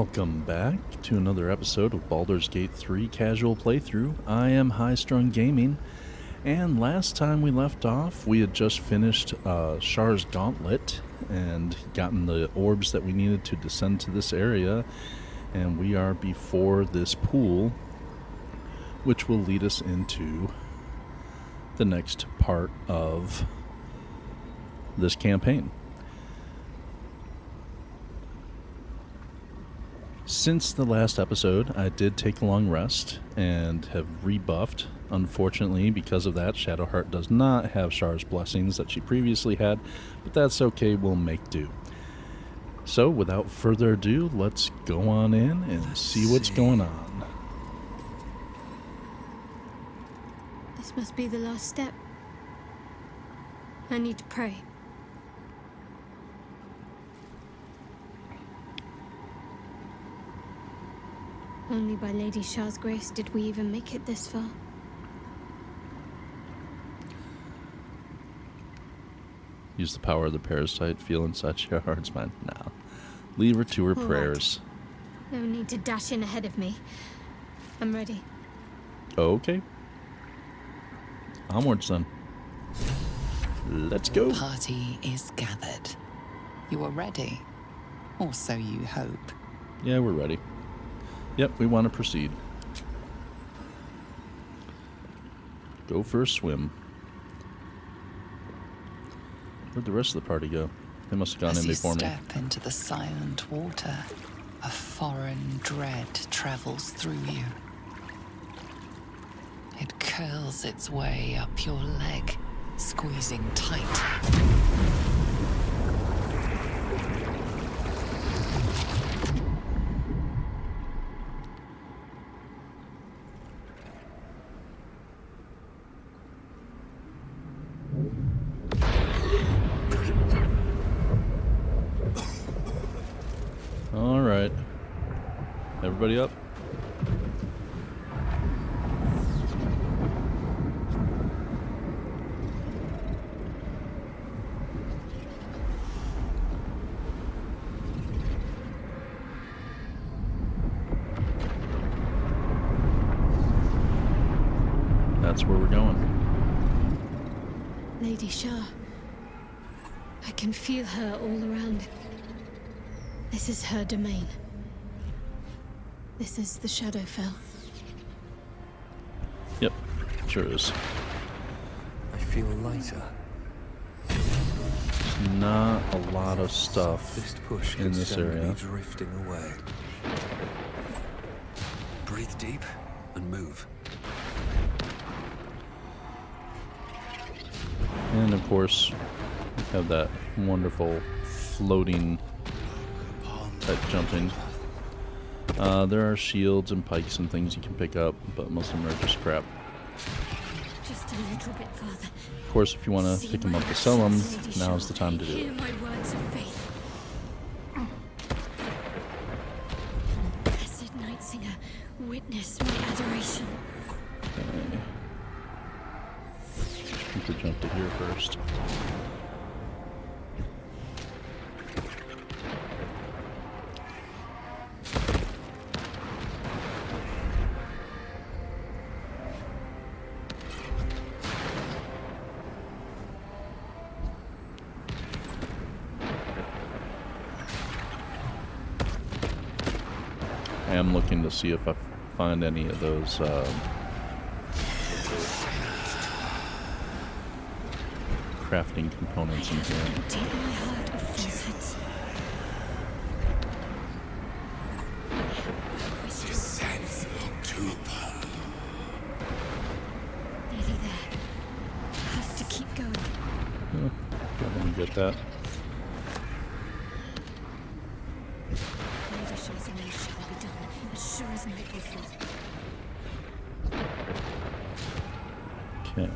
Welcome back to another episode of Baldur's Gate 3 Casual Playthrough. I am High Strung Gaming, and last time we left off, we had just finished Shar's Gauntlet and gotten the orbs that we needed to descend to this area, and we are before this pool, which will lead us into the next part of this campaign. Since the last episode, I did take a long rest and have rebuffed. Unfortunately, because of that, Shadowheart does not have Shar's blessings that she previously had, but that's okay, we'll make do. So, without further ado, let's go on in and see what's going on. This must be the last step. I need to pray. Only by Lady Shar's grace did we even make it this far. Use the power of the parasite, feel inside your heart's mind. Now, leave her to her All prayers. Right. No need to dash in ahead of me. I'm ready. Okay. Onwards then. Let's go. The party is gathered. You are ready, or so you hope. Yeah, we're ready. Yep, we want to proceed. Go for a swim. Where'd the rest of the party go? They must have gone in before me. As you step into the silent water, a foreign dread travels through you. It curls its way up your leg, squeezing tight. All right. Everybody up? That's where we're going. Lady Shar. I can feel her all around. This is her domain. This is the Shadowfell. Yep, sure is. I feel lighter. Not a lot of stuff This push in could this send area. me drifting away. Breathe deep and move. And of course, we have that wonderful floating type jumping. There are shields and pikes and things you can pick up, but most of them are just crap. Just a little bit farther. Of course, if you want to pick them up to sell them, now's the time to do Hear it. my words of faith. Blessed Nightsinger, witness my adoration. Okay. I think we jump to here first. I am looking to see if I find any of those crafting components in here. Empty my heart of falsehoods. Nearly there. Have to keep going. Go ahead and get that. Lady Shar's will shall be done, as sure as night will fall. Okay.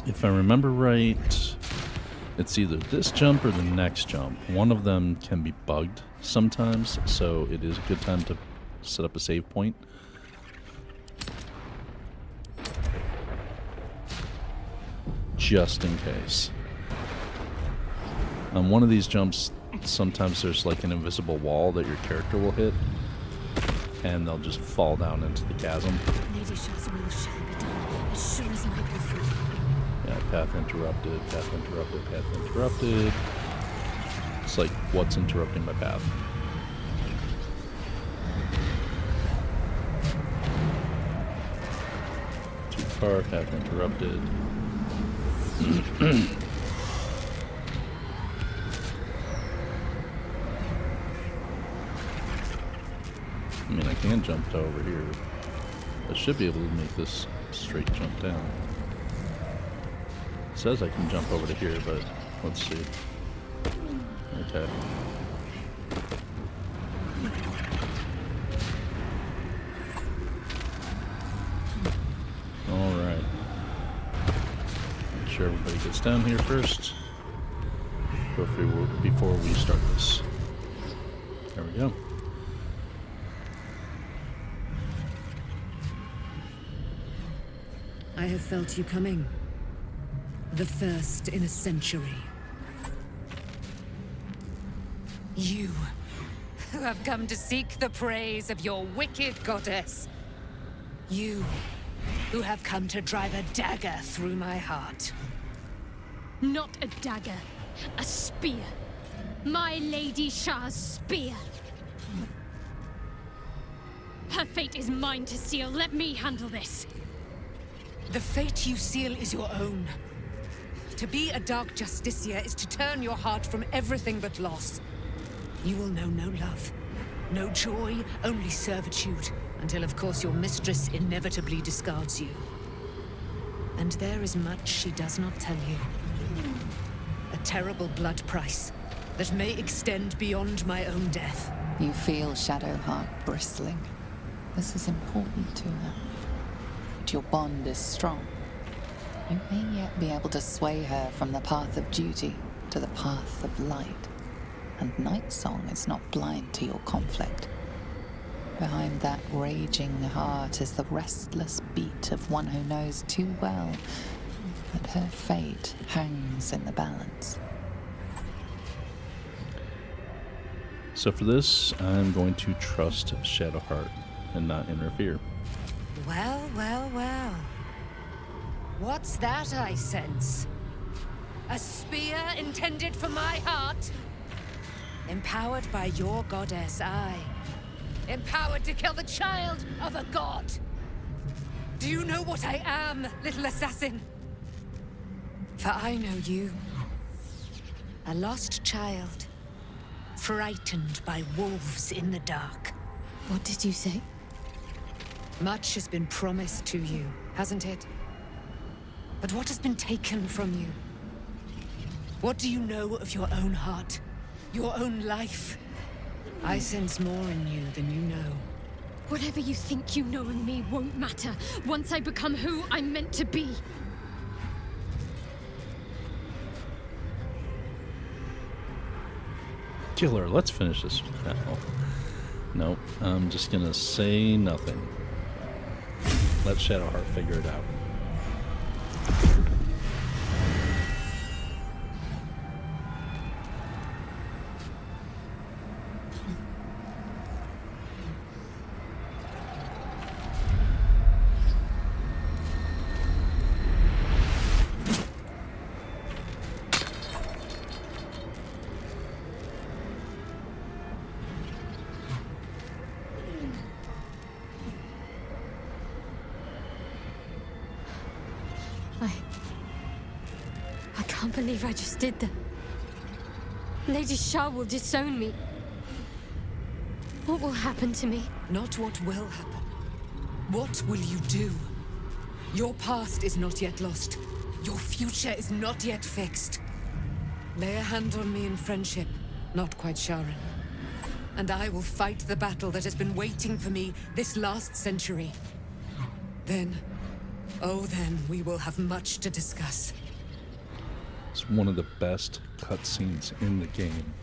If I remember right, it's either this jump or the next jump. One of them can be bugged sometimes, so it is a good time to set up a save point. Just in case. On one of these jumps, sometimes there's like an invisible wall that your character will hit, and they'll just fall down into the chasm. Lady Shah's will shall be done, as sure as night will fall. Yeah, path interrupted, path interrupted, path interrupted. It's like, what's interrupting my path? Too far, path interrupted. I mean, I can jump to over here. I should be able to make this straight jump down. It says I can jump over to here, but let's see. Okay. Alright. Make sure everybody gets down here first before we start this. There we go. I have felt you coming. The first in a century. You, who have come to seek the praise of your wicked goddess. You, who have come to drive a dagger through my heart. Not a dagger, a spear. My Lady Shah's spear. Her fate is mine to seal. Let me handle this. The fate you seal is your own. To be a dark justiciar is to turn your heart from everything but loss. You will know no love, no joy, only servitude, until of course your mistress inevitably discards you. And there is much she does not tell you. A terrible blood price that may extend beyond my own death. You feel Shadowheart bristling. This is important to her. But your bond is strong. You may yet be able to sway her from the path of duty to the path of light. And Nightsong is not blind to your conflict. Behind that raging heart is the restless beat of one who knows too well that her fate hangs in the balance. So for this, I'm going to trust Shadowheart and not interfere. Well, well, well. What's that I sense? A spear intended for my heart? Empowered by your goddess, I. Empowered to kill the child of a god. Do you know what I am, little assassin? For I know you. A lost child. Frightened by wolves in the dark. What did you say? Much has been promised to you, hasn't it? But what has been taken from you? What do you know of your own heart? Your own life? I sense more in you than you know. Whatever you think you know in me won't matter once I become who I'm meant to be. Killer, let's finish this now. Nope, I'm just gonna say nothing. Let Shadowheart figure it out. I can't believe I just did that. Lady Shah will disown me. What will happen to me? Not what will happen. What will you do? Your past is not yet lost. Your future is not yet fixed. Lay a hand on me in friendship, not quite Sharon. And I will fight the battle that has been waiting for me this last century. Then, oh then, we will have much to discuss. It's one of the best cutscenes in the game.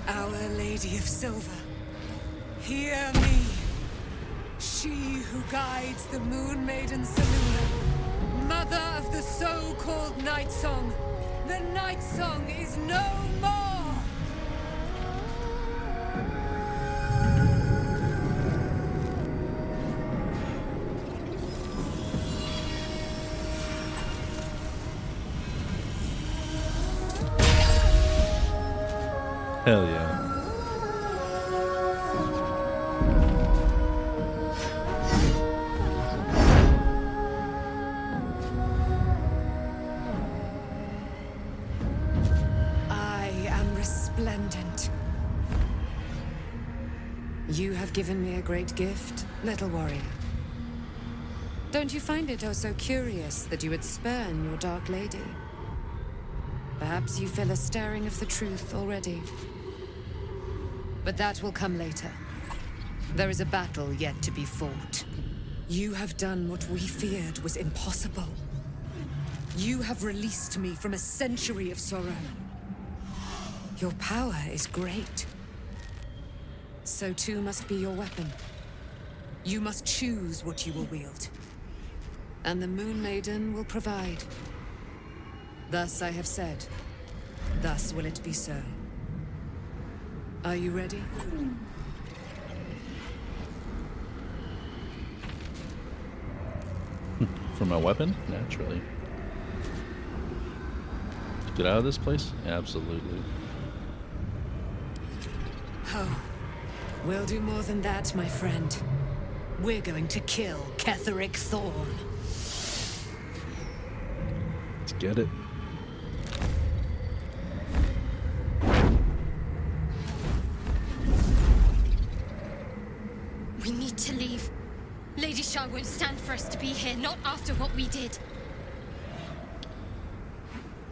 Our Lady of Silver, hear me. She who guides the Moon Maiden Seluna, mother of the so-called Nightsong. The Nightsong is no more! Hell yeah. I am resplendent. You have given me a great gift, little warrior. Don't you find it oh so curious that you would spurn your Dark Lady? Perhaps you feel a stirring of the truth already. But that will come later. There is a battle yet to be fought. You have done what we feared was impossible. You have released me from a century of sorrow. Your power is great. So too must be your weapon. You must choose what you will wield. And the Moon Maiden will provide. Thus I have said. Thus will it be so. Are you ready? For my weapon? Naturally. Get out of this place? Absolutely. Oh, we'll do more than that, my friend. We're going to kill Ketheric Thorm. Let's get it. We need to leave. Lady Shah won't stand for us to be here, not after what we did.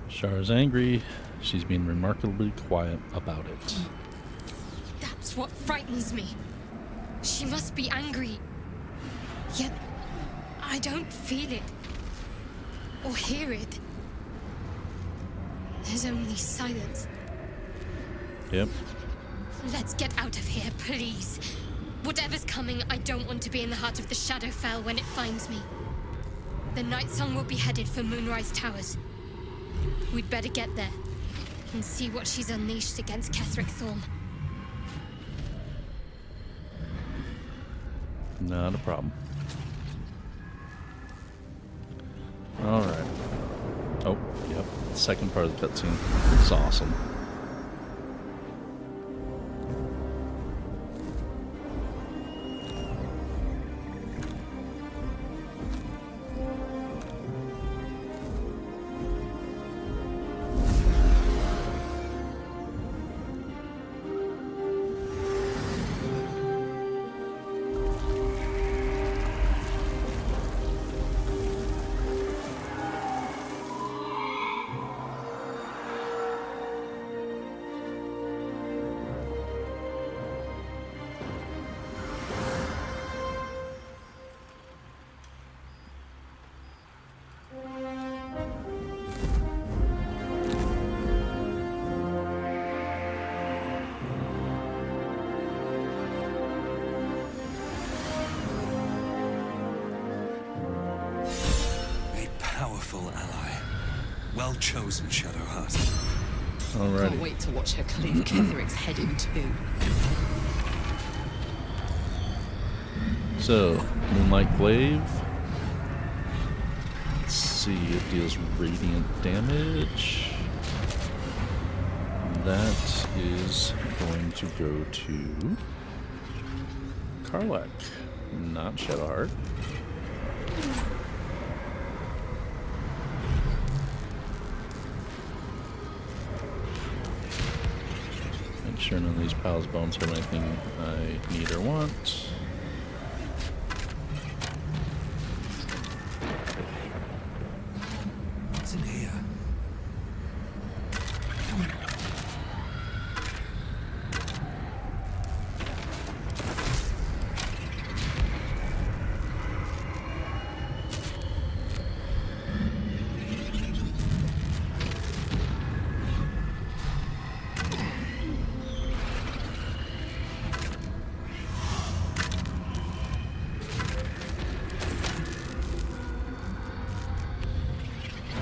Shara's angry. She's being remarkably quiet about it. That's what frightens me. She must be angry. Yet, I don't feel it. Or hear it. There's only silence. Yep. Let's get out of here, please. Whatever's coming, I don't want to be in the heart of the Shadowfell when it finds me. The Nightsong will be headed for Moonrise Towers. We'd better get there and see what she's unleashed against Ketheric Thorm. Not a problem. Alright. Oh, yep. Second part of the cutscene. It's awesome. Powerful ally. Well chosen, Shadowheart. Alrighty. Can't wait to watch her cleave Ketheric's head in two. So, Moonlight Glaive. Let's see, it deals radiant damage. That is going to go to Karlach, not Shadowheart. Make sure none of these piles of bones have anything I need or want. What's in here?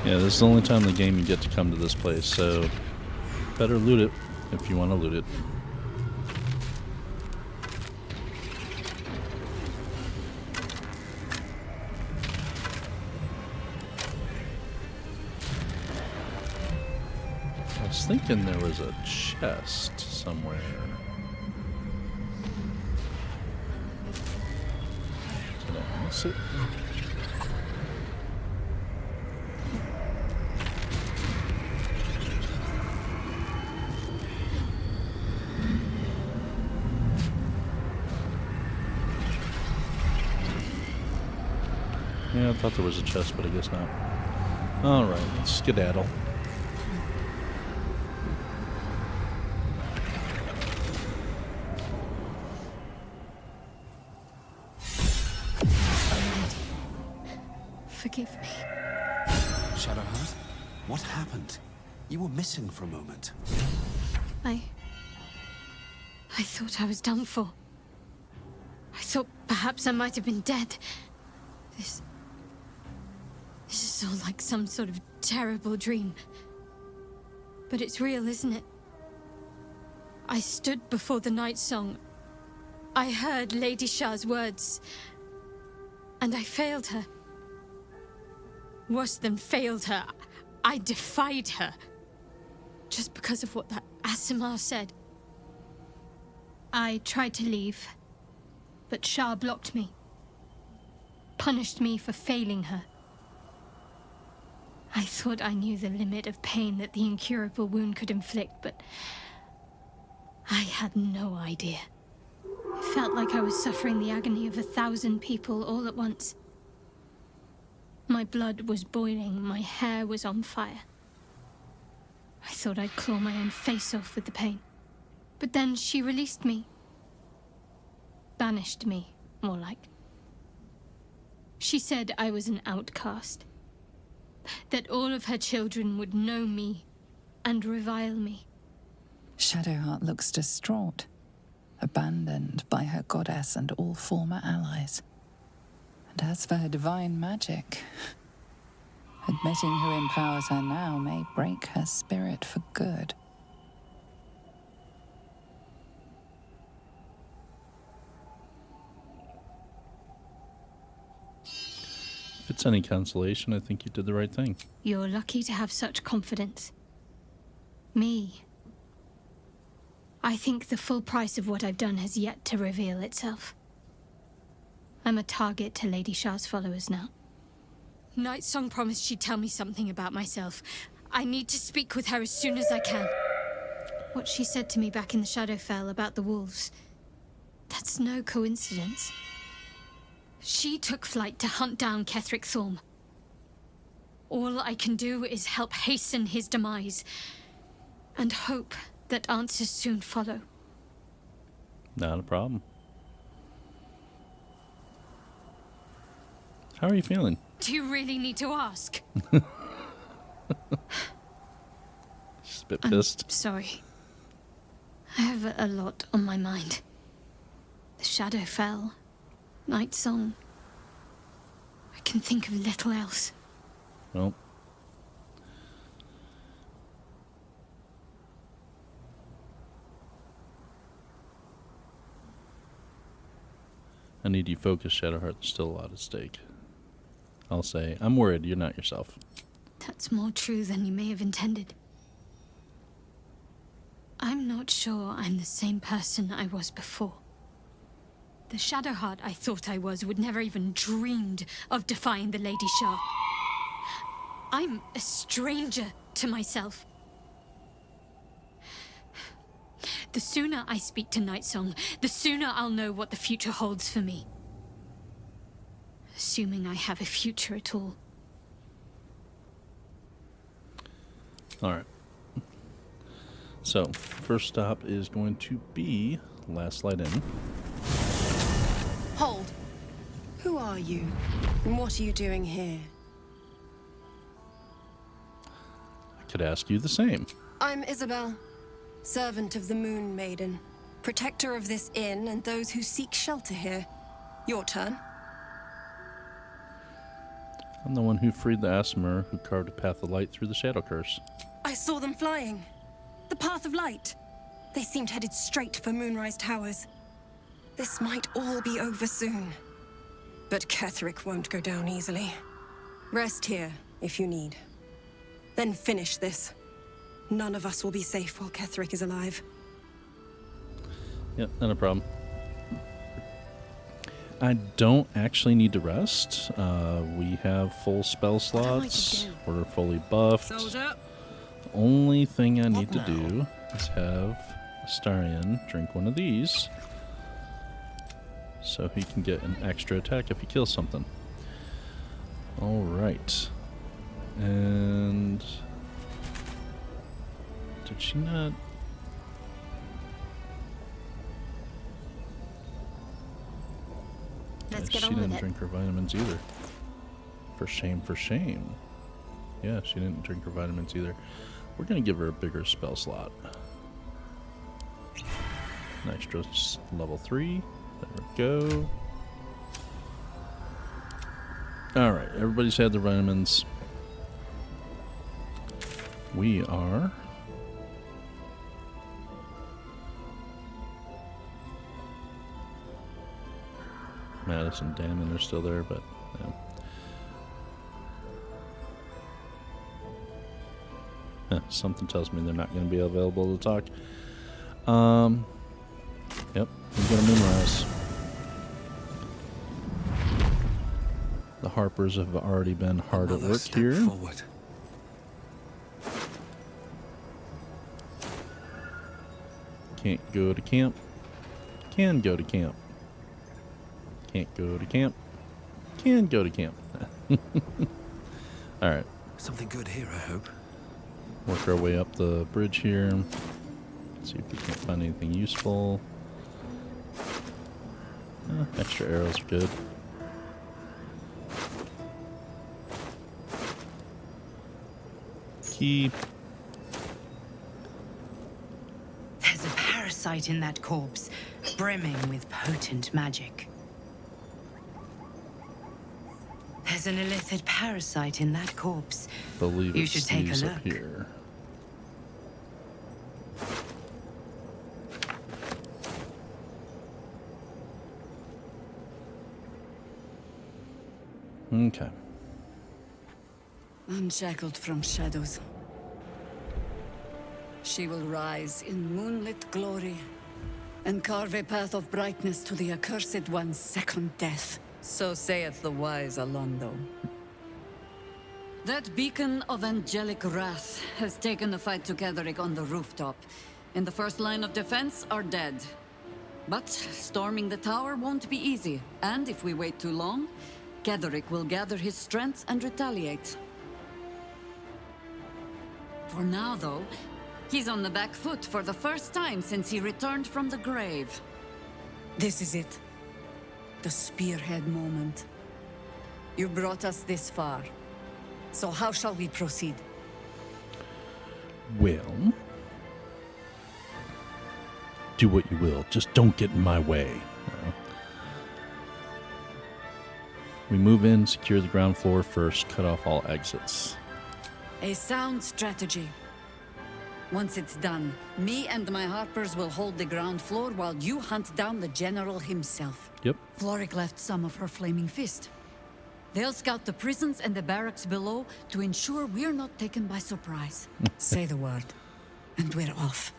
Yeah, this is the only time in the game you get to come to this place, so better loot it if you want to loot it. I was thinking there was a chest somewhere. Did I miss it? Yeah, I thought there was a chest, but I guess not. Alright, let's skedaddle. Forgive me. Shadowheart? What happened? You were missing for a moment. I thought I was done for. I thought perhaps I might have been dead. This is all like some sort of terrible dream. But it's real, isn't it? I stood before the Nightsong. I heard Lady Shah's words. And I failed her. Worse than failed her, I defied her. Just because of what that Asimar said. I tried to leave, but Shah blocked me. Punished me for failing her. I thought I knew the limit of pain that the incurable wound could inflict, but I had no idea. It felt like I was suffering the agony of 1,000 people all at once. My blood was boiling, my hair was on fire. I thought I'd claw my own face off with the pain. But then she released me. Banished me, more like. She said I was an outcast. That all of her children would know me and revile me. Shadowheart looks distraught, abandoned by her goddess and all former allies. And as for her divine magic, admitting who empowers her now may break her spirit for good. If it's any consolation, I think you did the right thing. You're lucky to have such confidence. Me. I think the full price of what I've done has yet to reveal itself. I'm a target to Lady Shah's followers now. Nightsong promised she'd tell me something about myself. I need to speak with her as soon as I can. What she said to me back in the Shadowfell about the wolves, that's no coincidence. She took flight to hunt down Ketheric Thorm. All I can do is help hasten his demise, and hope that answers soon follow. Not a problem. How are you feeling? Do you really need to ask? Just a bit pissed. I'm sorry. I have a lot on my mind. The Shadowfell, Nightsong. I can think of little else. Well, I need you focused, Shadowheart. There's still a lot at stake. I'll say, I'm worried you're not yourself. That's more true than you may have intended. I'm not sure I'm the same person I was before. The Shadowheart I thought I was would never even dreamed of defying the Lady Shah. I'm a stranger to myself. The sooner I speak to Nightsong, the sooner I'll know what the future holds for me. Assuming I have a future at all. Alright. So, first stop is going to be Last Light In. Hold. Who are you? And what are you doing here? I could ask you the same. I'm Isabel, servant of the Moon Maiden, protector of this inn and those who seek shelter here. Your turn. I'm the one who freed the Aasimar who carved a path of light through the shadow curse. I saw them flying. The path of light. They seemed headed straight for Moonrise Towers. This might all be over soon. But Ketheric won't go down easily. Rest here, if you need. Then finish this. None of us will be safe while Ketheric is alive. Yep, not a problem. I don't actually need to rest. We have full spell slots. We're fully buffed. The only thing I need to do is have Astarion drink one of these so he can get an extra attack if he kills something. Alright. And did she not? Let's Yeah, get she on with didn't it. drink her vitamins either. For shame, for shame. Yeah, she didn't drink her vitamins either. We're going to give her a bigger spell slot. Nitro's level 3. There we go. Alright, everybody's had their vitamins. We are... Mattis and Damon are still there, but... Yeah. Something tells me they're not going to be available to talk. Yep, we've got a Moonrise. The Harpers have already been hard at work here. Forward. Can't go to camp. Can go to camp. Can't go to camp. Can go to camp. Alright. Something good here, I hope. Work our way up the bridge here. See if we can't find anything useful. Extra arrows are good. Key. There's a parasite in that corpse, brimming with potent magic. There's an illithid parasite in that corpse. Believe You it's should take a these look. up here. Okay. Unshackled from shadows, she will rise in moonlit glory and carve a path of brightness to the accursed one's second death. So saith the wise Alondo. That beacon of angelic wrath has taken the fight to Ketheric on the rooftop. In the first line of defense are dead. But storming the tower won't be easy, and if we wait too long, Ketheric will gather his strength and retaliate. For now, though, he's on the back foot for the first time since he returned from the grave. This is it. The spearhead moment. You brought us this far. So how shall we proceed? Well, do what you will. Just don't get in my way. We move in, secure the ground floor first, cut off all exits. A sound strategy. Once it's done, me and my Harpers will hold the ground floor while you hunt down the General himself. Yep. Floric left some of her flaming fist. They'll scout the prisons and the barracks below to ensure we're not taken by surprise. Say the word, and we're off.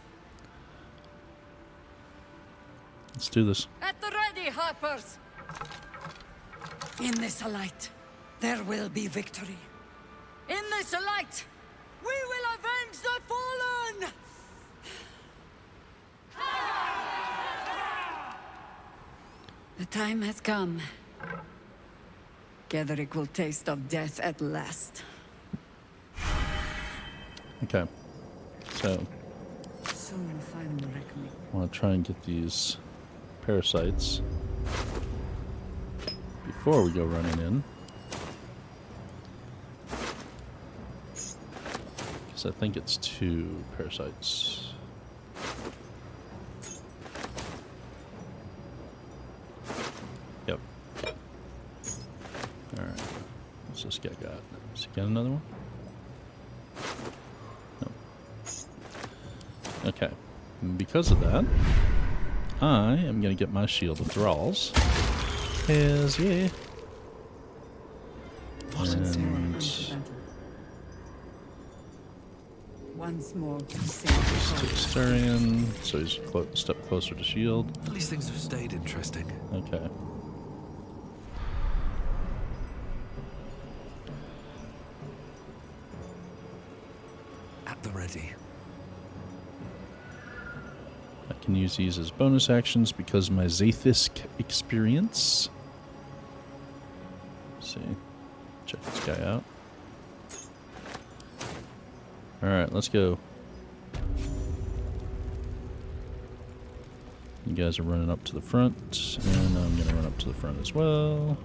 Let's do this. At the ready, Harpers! In this light, there will be victory. In this light, we will avenge the fallen! The time has come. Ketheric will taste of death at last. Okay. So, Soon final reckoning. I want to try and get these parasites before we go running in. Because I think it's 2 parasites. Yep. Alright. What's this guy got? Has he got another one? No. Okay. And because of that, I am going to get my Shield of Thralls. Hells yeah. And Once more, Starian, so he's a step closer to shield. At least things have stayed interesting. Okay. At the ready. I can use these as bonus actions because of my Zaithisk experience. Let's see. Check this guy out. Alright, let's go. You guys are running up to the front, and I'm going to run up to the front as well.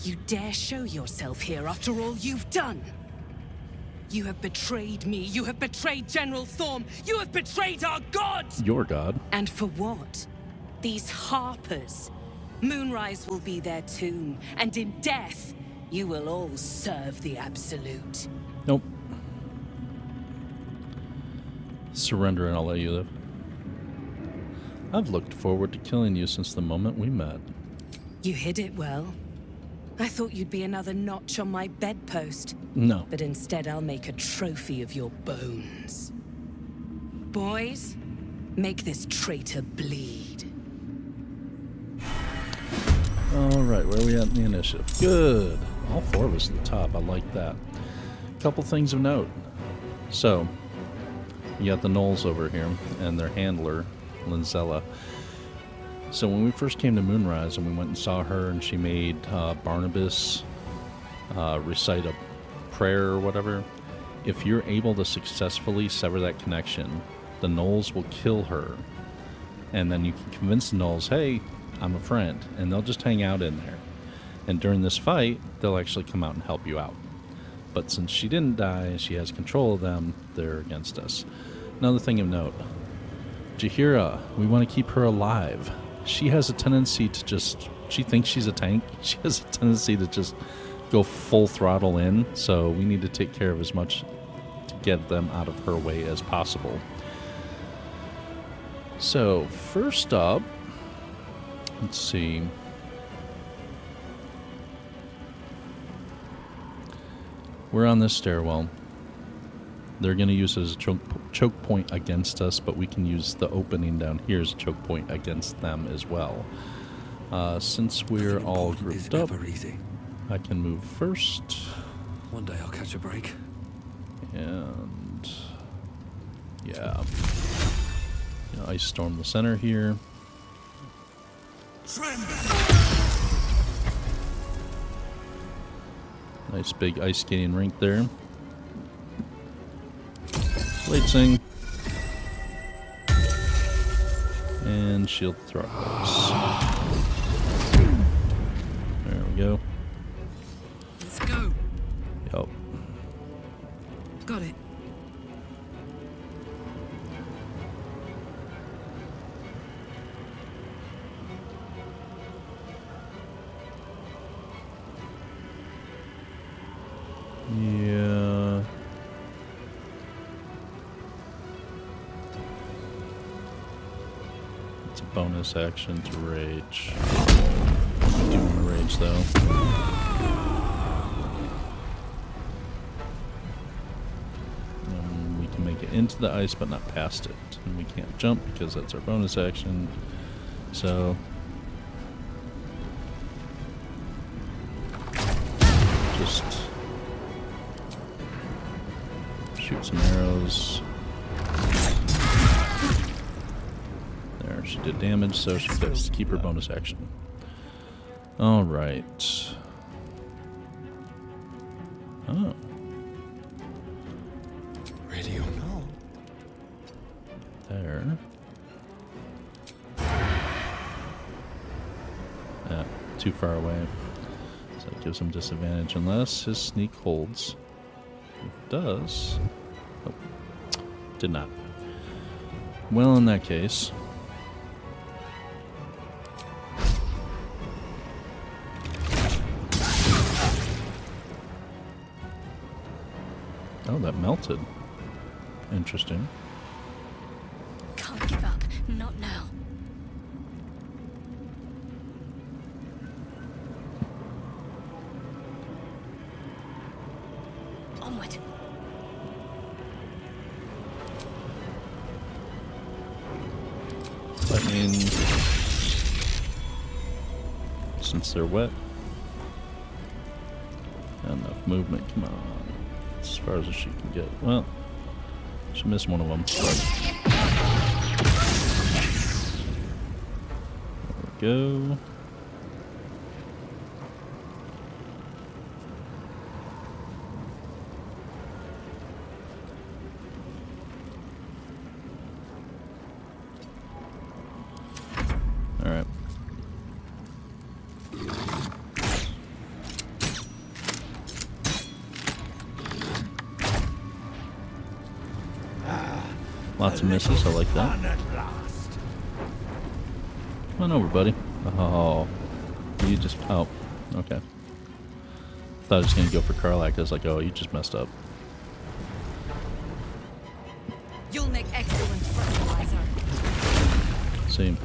You dare show yourself here after all you've done? You have betrayed me. You have betrayed General Thorm. You have betrayed our god! Your god. And for what? These harpers. Moonrise will be their tomb, and in death, you will all serve the Absolute. Nope. Surrender and I'll let you live. I've looked forward to killing you since the moment we met. You hid it well. I thought you'd be another notch on my bedpost. No. But instead I'll make a trophy of your bones. Boys, make this traitor bleed. Alright, where are we at in the initiative? Good. All four of us at the top. I like that. Couple things of note. So, you got the Knolls over here and their handler, Linzella. So when we first came to Moonrise and we went and saw her and she made Barnabas recite a prayer or whatever, if you're able to successfully sever that connection, the Knolls will kill her. And then you can convince the Knolls, hey, I'm a friend. And they'll just hang out in there. And during this fight, they'll actually come out and help you out. But since she didn't die and she has control of them, they're against us. Another thing of note, Jaheira, we want to keep her alive. She has a tendency to just, she thinks she's a tank. She has a tendency to just go full throttle in. So we need to take care of as much to get them out of her way as possible. So first up, let's see. We're on this stairwell. They're going to use it as a choke point against us, but we can use the opening down here as a choke point against them as well. Since we're all grouped up, I can move first. One day I'll catch a break. And yeah. Ice storm the center here. Nice big ice skating rink there. Blade Sing. And shield throws. There we go. Let's go. Yep. Got it. Yeah. It's a bonus action to rage. I do want to rage though. We can make it into the ice but not past it. And we can't jump because that's our bonus action. So just shoot some arrows. There, she did damage, so she gets to keep her bonus action. Alright. Oh. Ready or not? There. Yeah, too far away. So it gives him disadvantage unless his sneak holds. If it does. Oh, did not. Well, in that case. Oh, that melted. Interesting. Can't give up. Not now. Onward. I mean, since they're wet, not enough movement. Come on, as far as she can get. Well, she missed one of them. But there we go. All right. Lots of misses, I like that. Come on over, buddy. Oh, you just... Oh, okay. Thought I was going to go for Karlach. I was like, oh, you just messed up. You'll make excellent fertilizer. Same.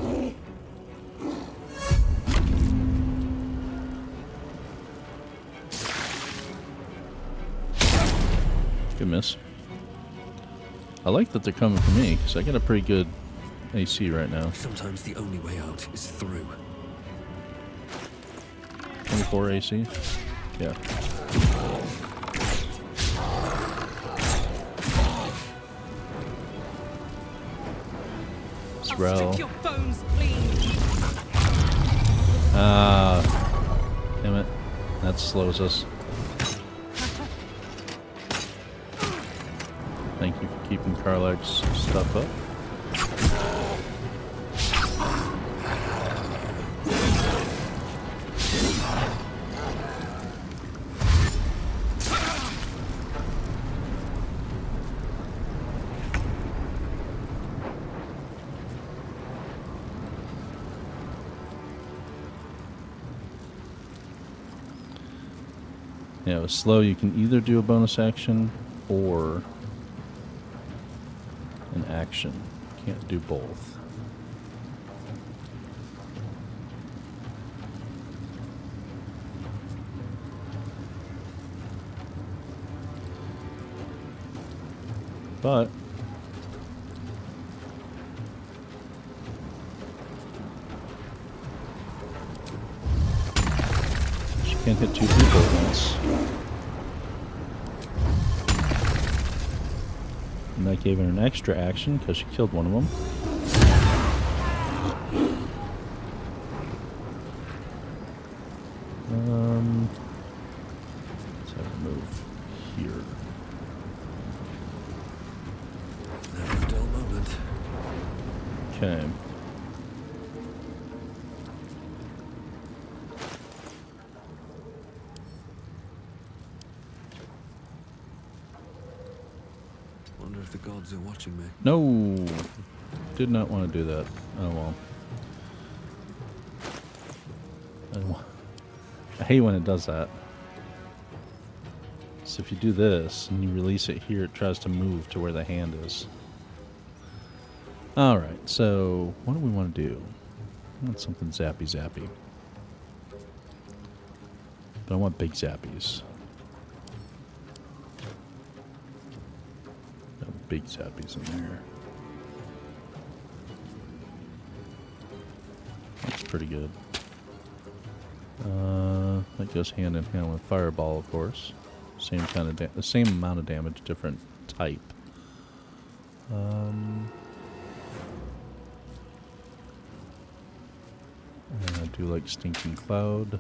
Good miss. I like that they're coming for me, because I got a pretty good AC right now. Sometimes the only way out is through. 24 AC? Yeah. Srel. Your bones clean. Damn it. That slows us. Thank you for keeping Karlach's stuff up. Yeah, with slow you can either do a bonus action or an action. Can't do both. But she can't hit two people at once. And that gave her an extra action because she killed one of them. Let's have her move here. Never a dull moment. Okay. Wonder if the gods are watching me. No, did not want to do that. Oh well. I hate when it does that. So if you do this and you release it here, it tries to move to where the hand is. Alright, so what do we want to do? I want something zappy. But I want big zappies. No big zappies in there. That's pretty good. That goes hand in hand with fireball, of course. Same kind of the same amount of damage, different type. And I do like Stinking Cloud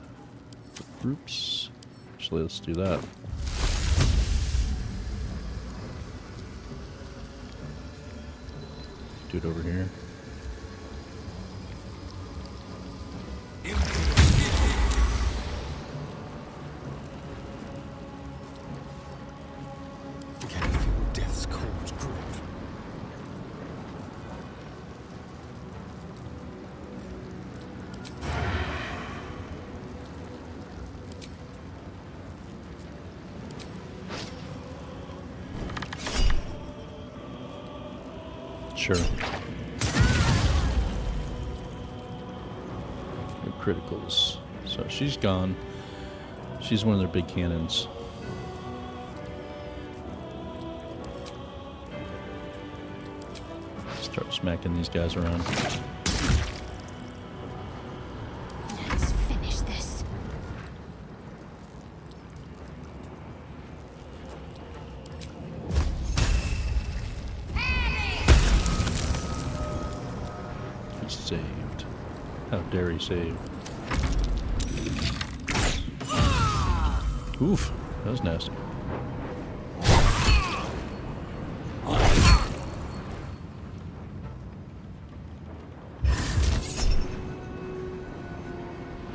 for groups. Actually, let's do that. Do it over here. Sure. Your criticals. So she's gone. She's one of their big cannons. Start smacking these guys around. Let's finish this. He saved. How dare he save? Oof, that was nasty.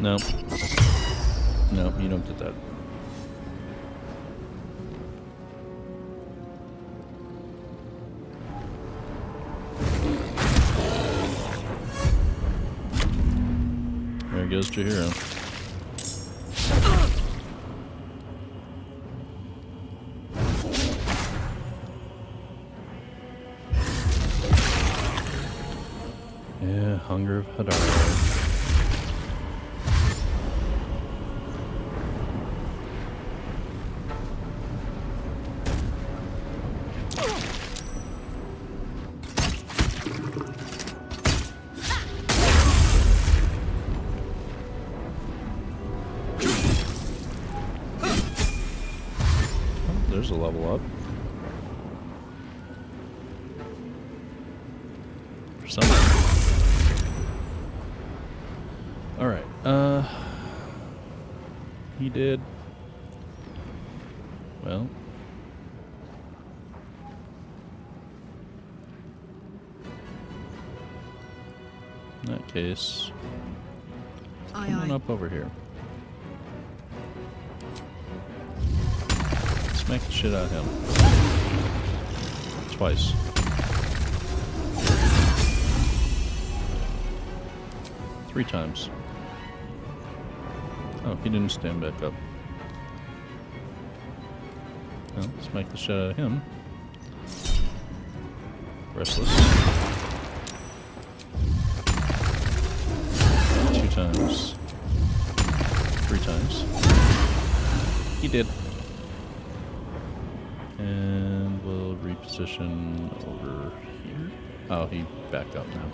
No. No, you don't get that. There goes Chihiro. Yeah, Hunger of Hadar. There's a level up. For some reason. Alright, he did. Well. In that case, come on up over here. Smack the shit out of him. Twice. Three times. Oh, he didn't stand back up. Well, smack the shit out of him. Restless. 2 times. 3 times. He did. And we'll reposition over here. Oh, he backed up now.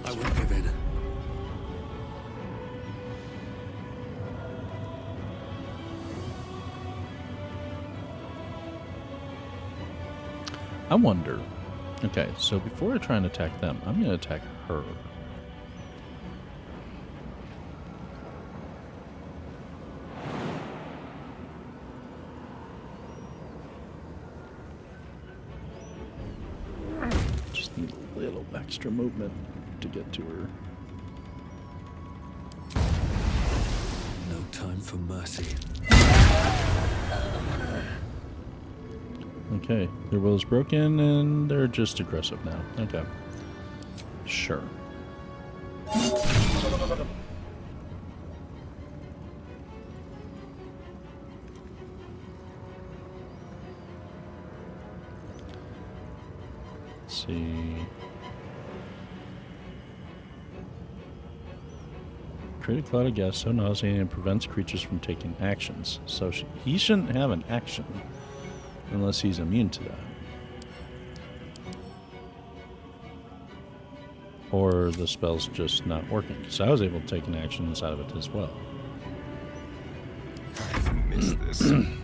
I won't give in. I wonder. Okay, so before I try and attack them, I'm going to attack her. Just need a little extra movement to get to her. No time for mercy. Okay, their will is broken and they're just aggressive now. Okay. Sure. Let's see. Create a cloud of gas so nauseating and prevents creatures from taking actions. So he shouldn't have an action. Unless he's immune to that. Or the spell's just not working. Because I was able to take an action inside of it as well. I missed this. Hang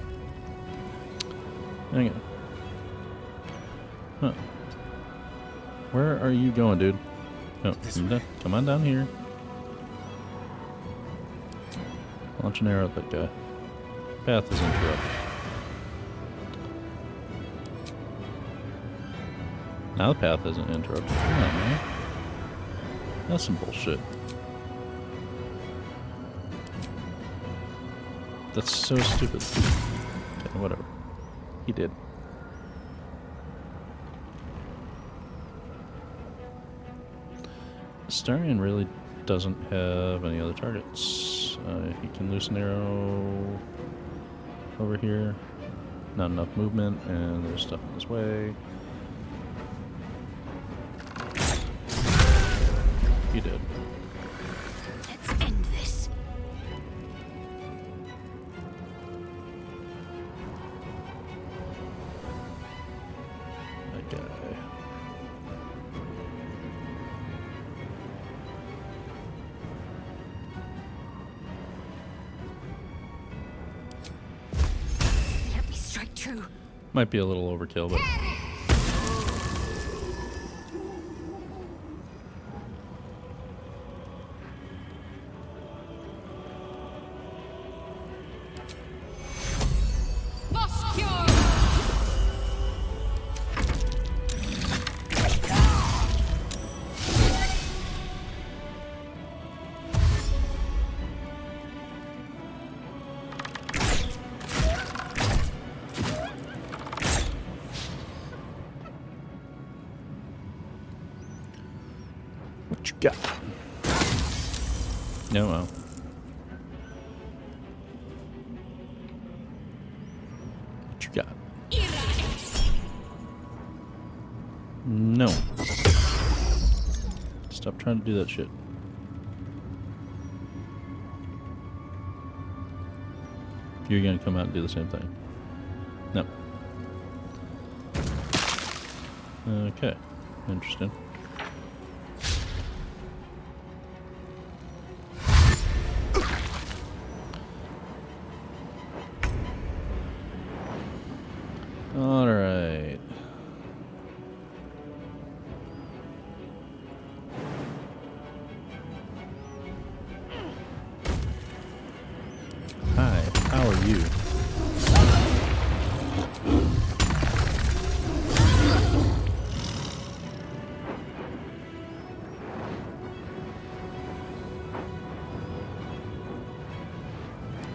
on. Huh. Where are you going, dude? Oh, come on down here. Launch an arrow at that guy. Path is interrupted. Now the path isn't interrupted. Come on, man. That's some bullshit. That's so stupid. Okay, whatever. He did. Starion really doesn't have any other targets. He can loose an arrow over here. Not enough movement, and there's stuff in his way. He did. Let's end this. That guy. Let me strike true. Might be a little overkill, but what you got? No, well. What you got? No. Stop trying to do that shit. You're gonna come out and do the same thing. No. Okay. Interesting. All right. Hi, how are you?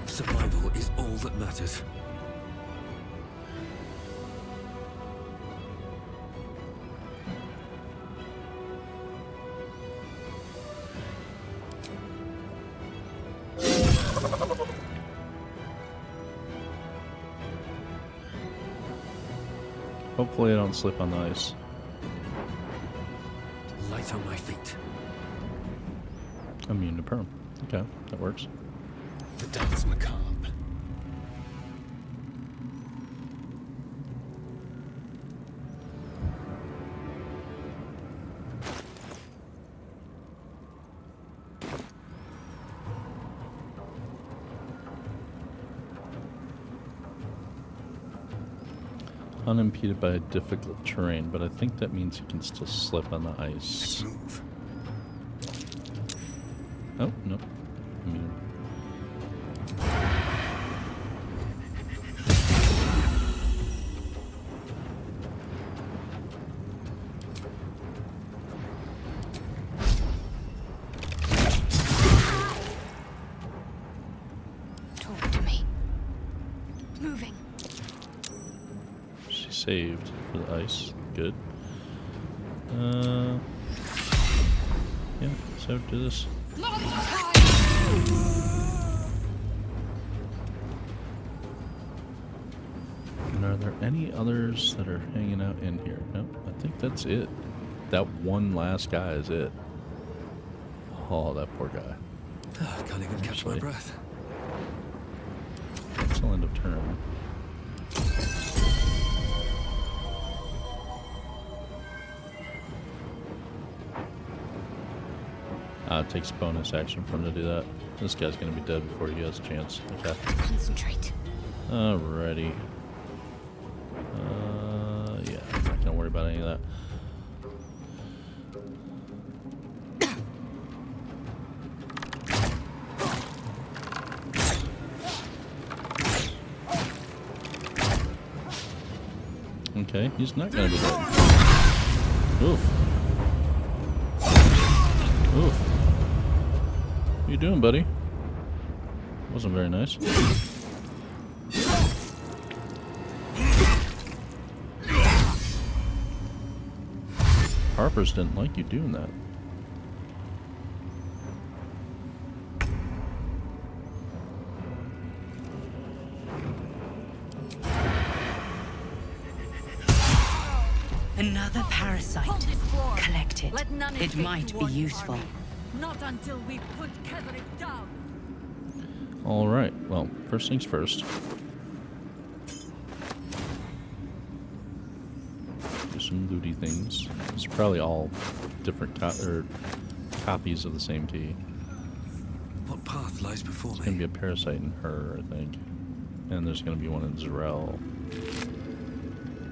Survival is all that matters. Hopefully I don't slip on the ice. Light on my feet. Immune to perm. Okay, that works. The dance macabre. Unimpeded by difficult terrain, but I think that means you can still slip on the ice. Let's move. Oh, nope. Immune. Talk to me. Moving. She saved for the ice. Good. Yeah, so do this. And are there any others that are hanging out in here? No, I think that's it. That one last guy is it. Oh, that poor guy. I can't even catch my breath. Till end of turn. It takes bonus action for him to do that. This guy's gonna be dead before he has a chance. Okay. Concentrate. Alrighty. Yeah, I'm not gonna worry about any of that. Okay, he's not gonna be dead. Oof. Oof. What you doing, buddy? Wasn't very nice. Harpers didn't like you doing that. Another parasite. Collect it. Let none It escape might be towards useful. army. Not until we've put Ketheric down. Alright, well, first things first. Do some looty things. It's probably all different copies of the same key. What path lies before There's me? going to be a parasite in her, I think. And there's going to be one in Zarel.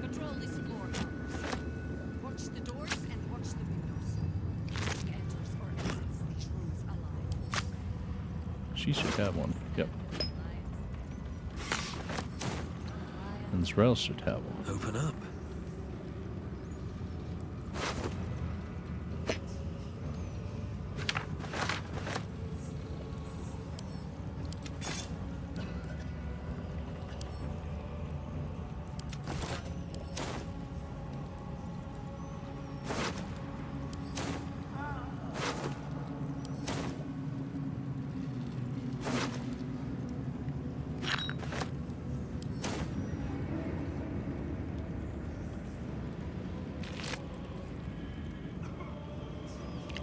Patrol this floor, Baldur. Watch the doors and watch the windows. Nothing enters or exits these rooms alive. She should have one. Yep. And Zarel should have one. Open up.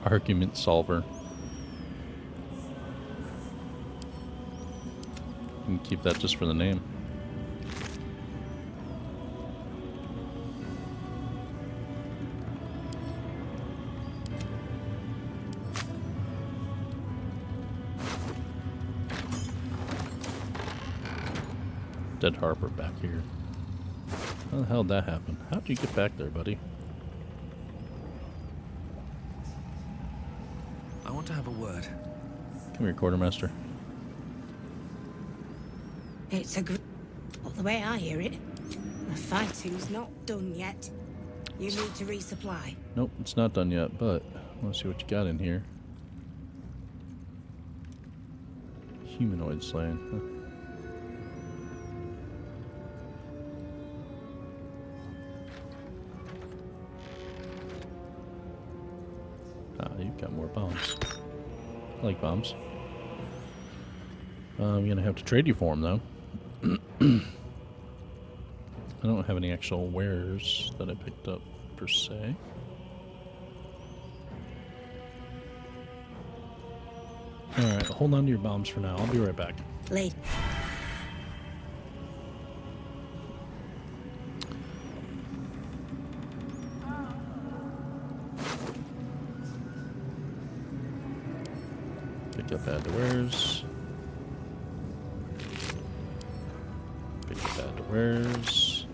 Argument solver. You can keep that just for the name. Dead Harper back here. How the hell did that happen? How'd you get back there, buddy? I want to have a word. Come here, Quartermaster. It's a well, the way I hear it, the fighting's not done yet. You need to resupply. Nope, it's not done yet, but I want to see what you got in here. Humanoid slaying. Huh. You've got more bombs. I like bombs. I'm gonna have to trade you for them, though. I don't have any actual wares that I picked up, per se. Alright, hold on to your bombs for now. I'll be right back. Late. Pick up add to wares. Pick up add to wares.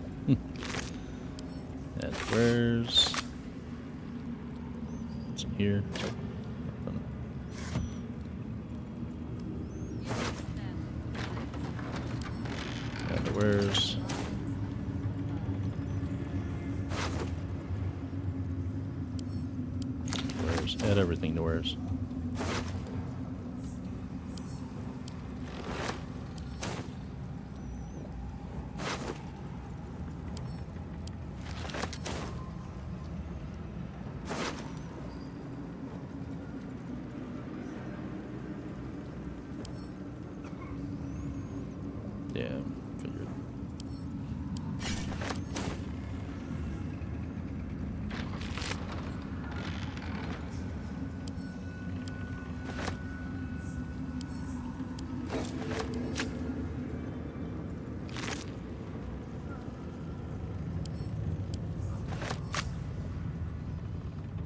Add to wares. What's in here? Nothing. Add to wares. Wares. Add everything to wares. Yeah, figured.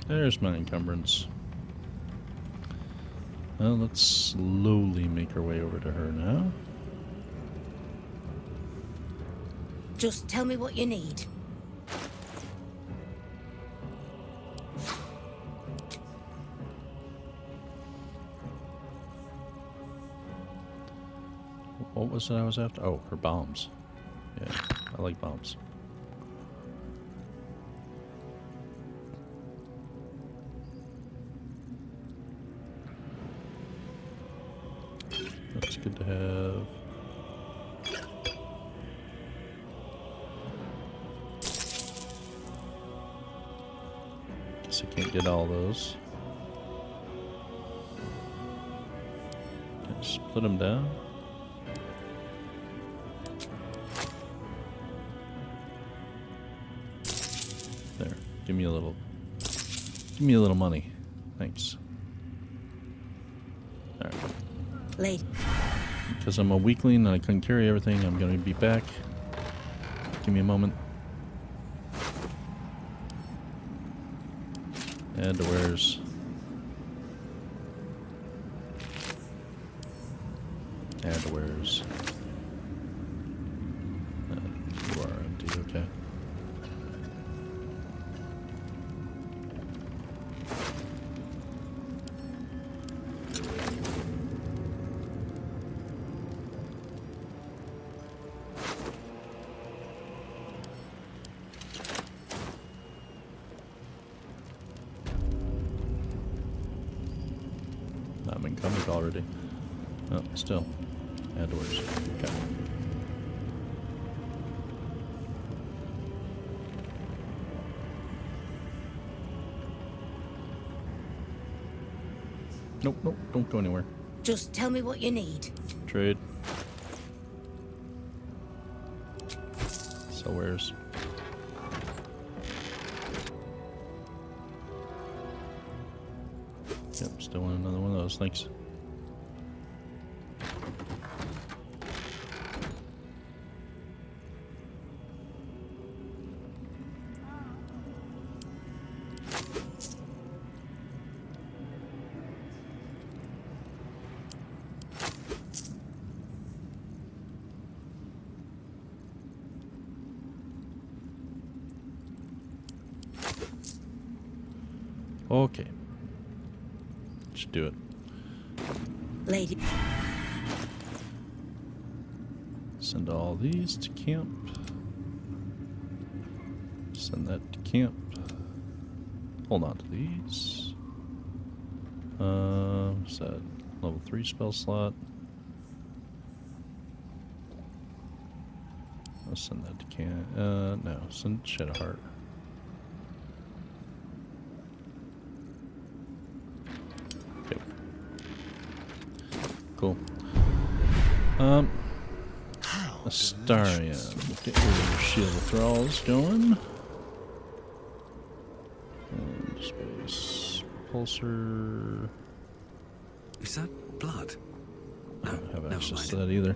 There's my encumbrance. Well, let's slowly make our way over to her now. Just tell me what you need. What was it I was after? Oh, her bombs. Yeah, I like bombs. That's good to have. Guess I can't get all those. Can I split them down? There. Give me a little money. Thanks. Alright. Lady. Because I'm a weakling and I couldn't carry everything, I'm going to be back. Give me a moment. Add to wares. Add to wares. You are empty, okay. I'm encumbered already. Oh, still. Add to wares. Okay. Nope, nope, don't go anywhere. Just tell me what you need. Trade. Sell wares. Yep, still want another one of those, thanks. Okay. Should do it. Lady. Send all these to camp. Send that to camp. Hold on to these. What's that? Level 3 spell slot. I'll send that to camp. No, send Shadowheart. Okay. Cool. Astarion. Get your Shield of Thralls going. And space. Repulsor. Is that blood? I don't have never access mind. to that either.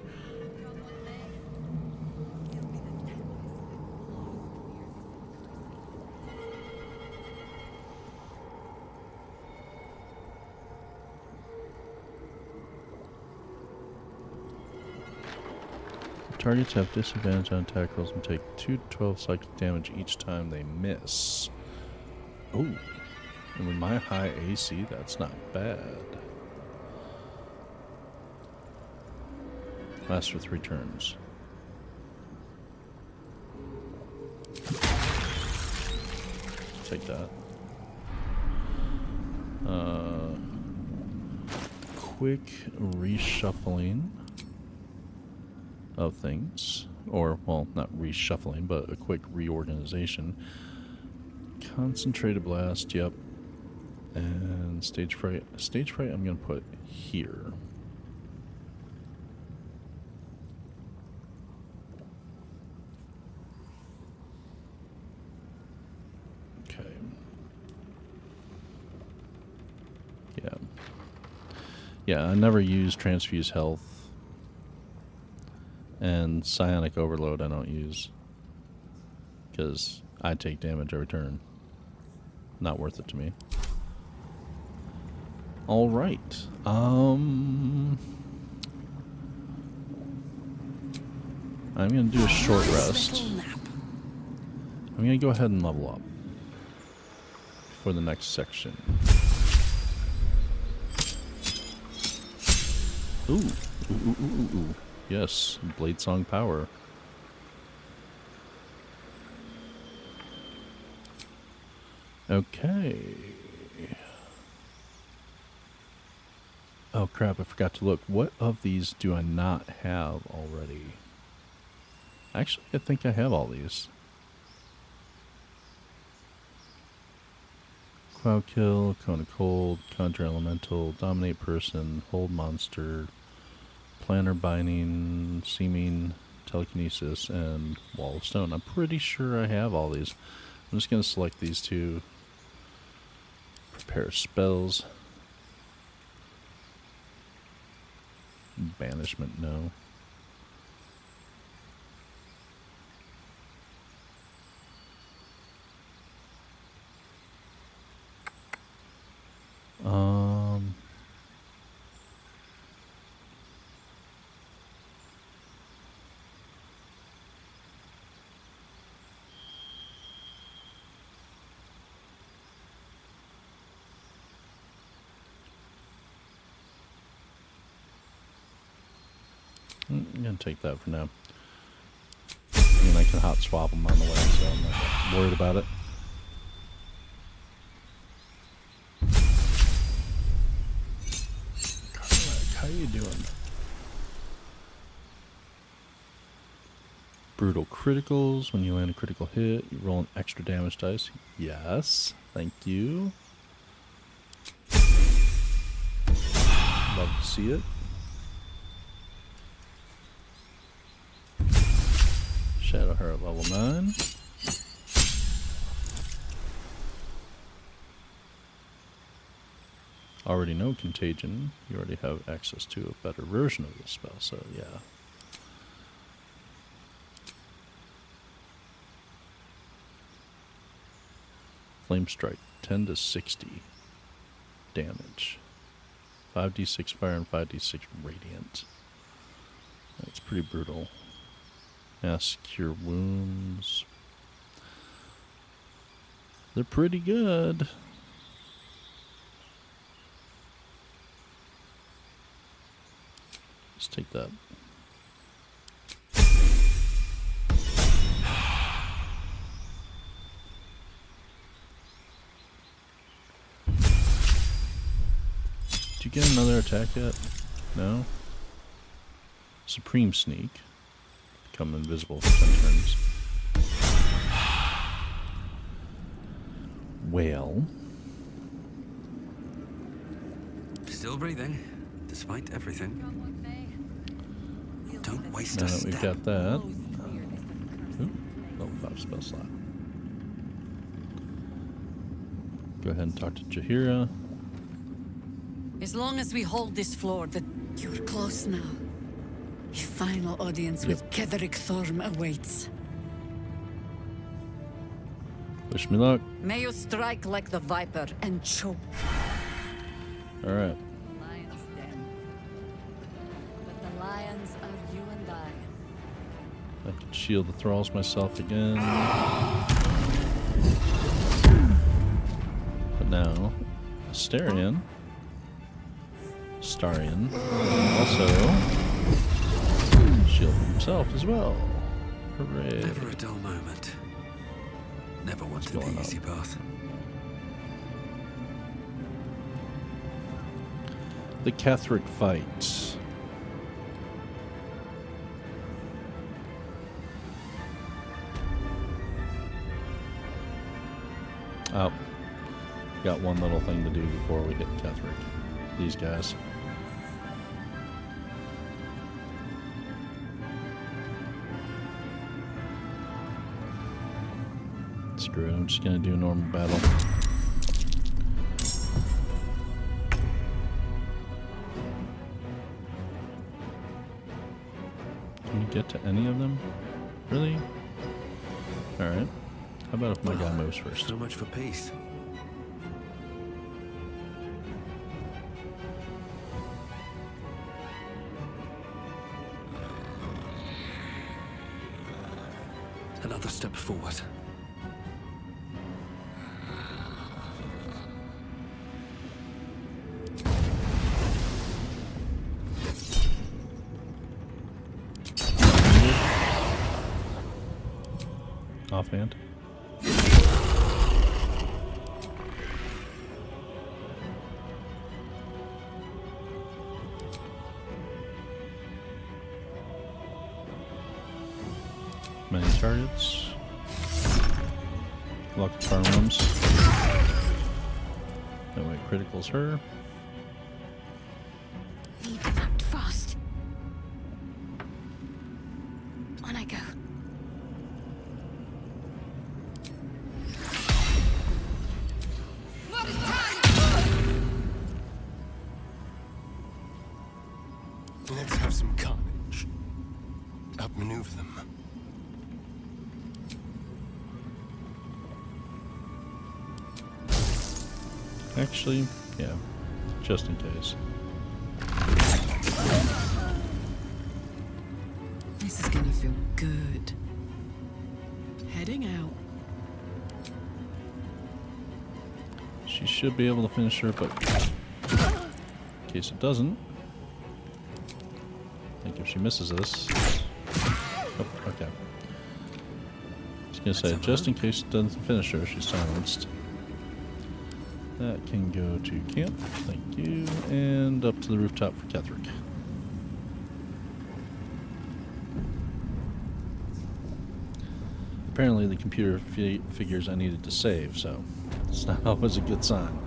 Targets have disadvantage on attack rolls and take 2d12 psychic damage each time they miss. Oh, and with my high AC, that's not bad. Lasts for 3 turns. Take that. Quick reshuffling of things, or, well, not reshuffling, but a quick reorganization. Concentrated blast, yep. And stage fright. Stage fright I'm going to put here. Okay. Yeah. Yeah, I never use transfuse health. And psionic overload I don't use. Because I take damage every turn. Not worth it to me. Alright. I'm going to do a short rest. I'm going to go ahead and level up for the next section. Ooh. Ooh, ooh, ooh, ooh. Yes, Bladesong power. Okay. Oh crap, I forgot to look. What of these do I not have already? Actually, I think I have all these. Cloud Kill, Cone of Cold, Conjure Elemental, Dominate Person, Hold Monster, Planner Binding, Seeming, Telekinesis, and Wall of Stone. I'm pretty sure I have all these. I'm just going to select these two. Prepare spells. Banishment, no. I'm gonna take that for now. I mean, I can hot swap them on the way, so I'm not worried about it. Ketheric, how you doing? Brutal criticals. When you land a critical hit, you roll an extra damage dice. Yes, thank you. Love to see it. Shadow her at level 9. Already know Contagion. You already have access to a better version of this spell, so yeah. Flame Strike, 10 to 60 damage. 5d6 fire and 5d6 radiant. That's pretty brutal. Yes, cure wounds. They're pretty good. Let's take that. Did you get another attack yet? No? Supreme Sneak. Become invisible for 10 turns. Well. Still breathing, despite everything. Don't waste Now a that step. we've got that. Ooh, level 5 spell slot. Go ahead and talk to Jaheira. As long as we hold this floor, you're close now. Your final audience with Ketheric Thorm awaits. Wish me luck. May you strike like the viper and choke. Alright. Lion's den. But the lions are you and I. I can shield the thralls myself again. But now, Astarion. Starion also shield himself as well. Hooray. Never a dull moment. Never wanted the easy path. The Ketheric fight. Oh. Got one little thing to do before we hit Ketheric. These guys. Screw it, I'm just gonna do a normal battle. Can you get to any of them? Really? Alright. How about if my guy moves first? So much for peace. Another step forward. Offhand. Many targets. Luck farms. No way, criticals her. Need to act fast. On I go. Let's have some carnage. Outmaneuver them. Actually, yeah, just in case. This is gonna feel good. Heading out. She should be able to finish her, but in case it doesn't, I think if she misses this, oh, okay. I was gonna say, just in case it doesn't finish her, she's silenced. That can go to camp, thank you, and up to the rooftop for Ketheric. Apparently the computer figures I needed to save, so it's not always a good sign.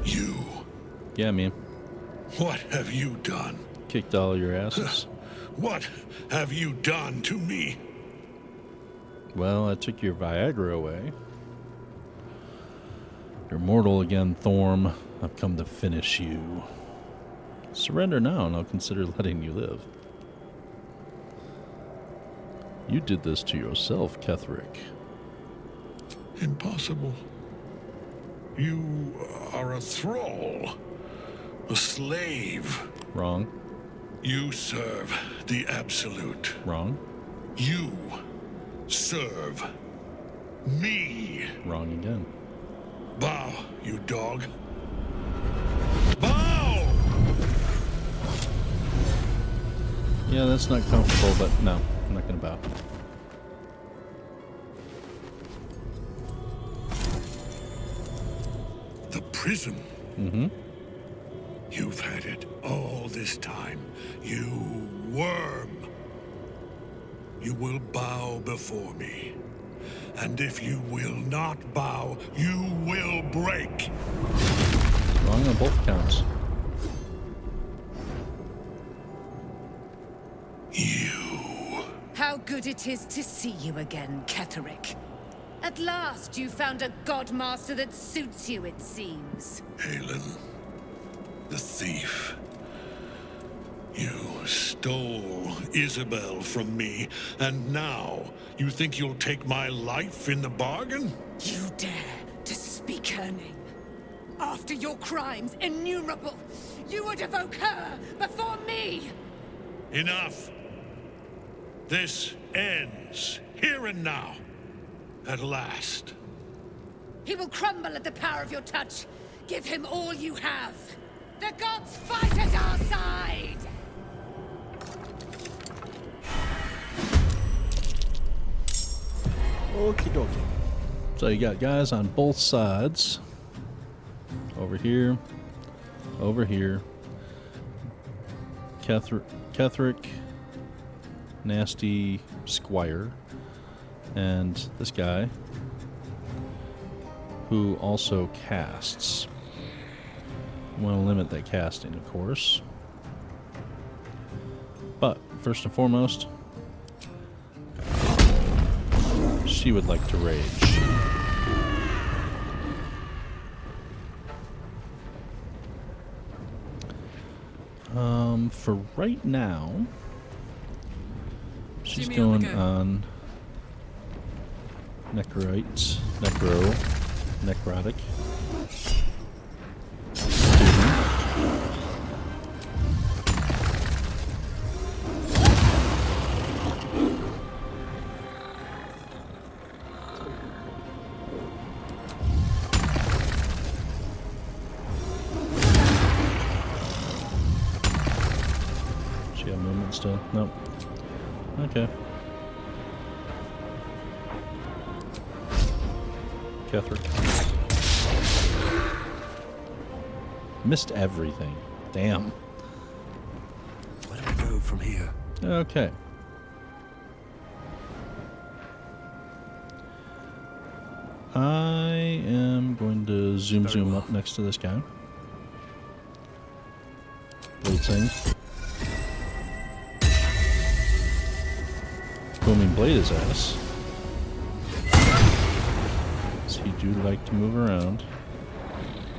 You. Yeah, me. What have you done? Kicked all your asses. What have you done to me? Well, I took your Viagra away. You're mortal again, Thorm. I've come to finish you. Surrender now, and I'll consider letting you live. You did this to yourself, Ketheric. Impossible. You are a thrall. A slave. Wrong. You serve the Absolute. Wrong. You serve me. Wrong again. Bow, you dog. Bow! Yeah, that's not comfortable, but no, I'm not gonna bow. The prism. Mm-hmm. You've had it all this time. You worm. You will bow before me. And if you will not bow, you will break. Wrong on both counts. You. How good it is to see you again, Ketheric. At last you found a godmaster that suits you, it seems. Aylin, the thief. You stole Isabel from me, and now you think you'll take my life in the bargain? You dare to speak her name. After your crimes innumerable, you would evoke her before me! Enough! This ends here and now. At last. He will crumble at the power of your touch. Give him all you have. The gods fight at our side! Okie dokie. So you got guys on both sides. Over here. Over here. Ketheric. Nasty Squire. And this guy. Who also casts. You want to limit that casting, of course. But, first and foremost, she would like to rage. For right now, she's going on necrotic. She got movement still? Nope. Okay. Ketheric. Missed everything. Damn. Where do we go from here? Okay. I am going to zoom up next to this guy. Blade Sing. Booming blade his ass. because he do like to move around.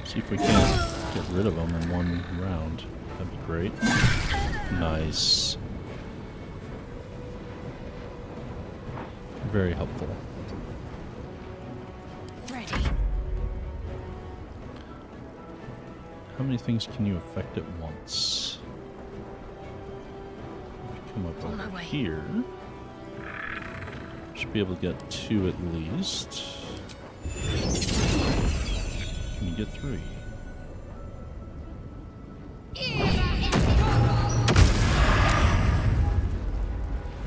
See if we can't get rid of him in one round. That'd be great. Nice. Very helpful. Ready. How many things can you affect at once? Come up On my over way. here. Should be able to get 2 at least. Can you get 3?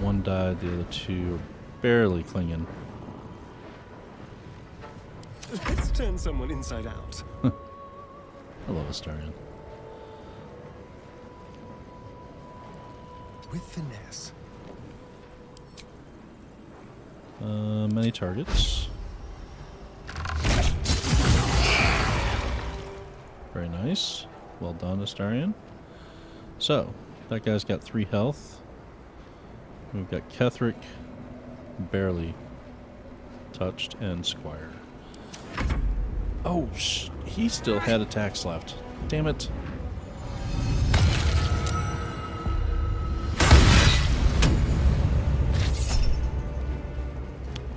One died, the other 2 are barely clinging. Let's turn someone inside out. I love Astarion. With finesse. Many targets. Very nice. Well done, Astarion. So, that guy's got 3 health. We've got Ketheric, barely touched, and Squire. Oh, he still had attacks left. Damn it.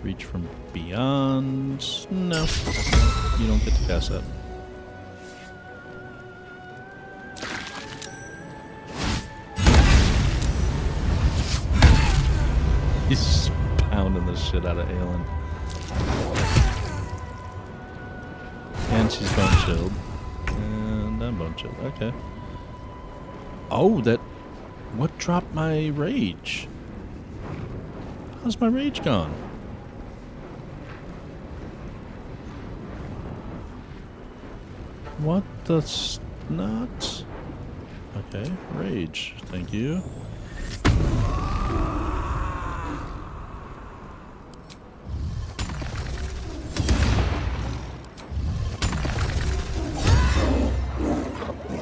Reach from beyond. No. You don't get to cast that. He's pounding the shit out of Aylin. And she's bone chilled. And I'm bone chilled. Okay. Oh, that... What dropped my rage? How's my rage gone? What the snot? Okay, rage. Thank you.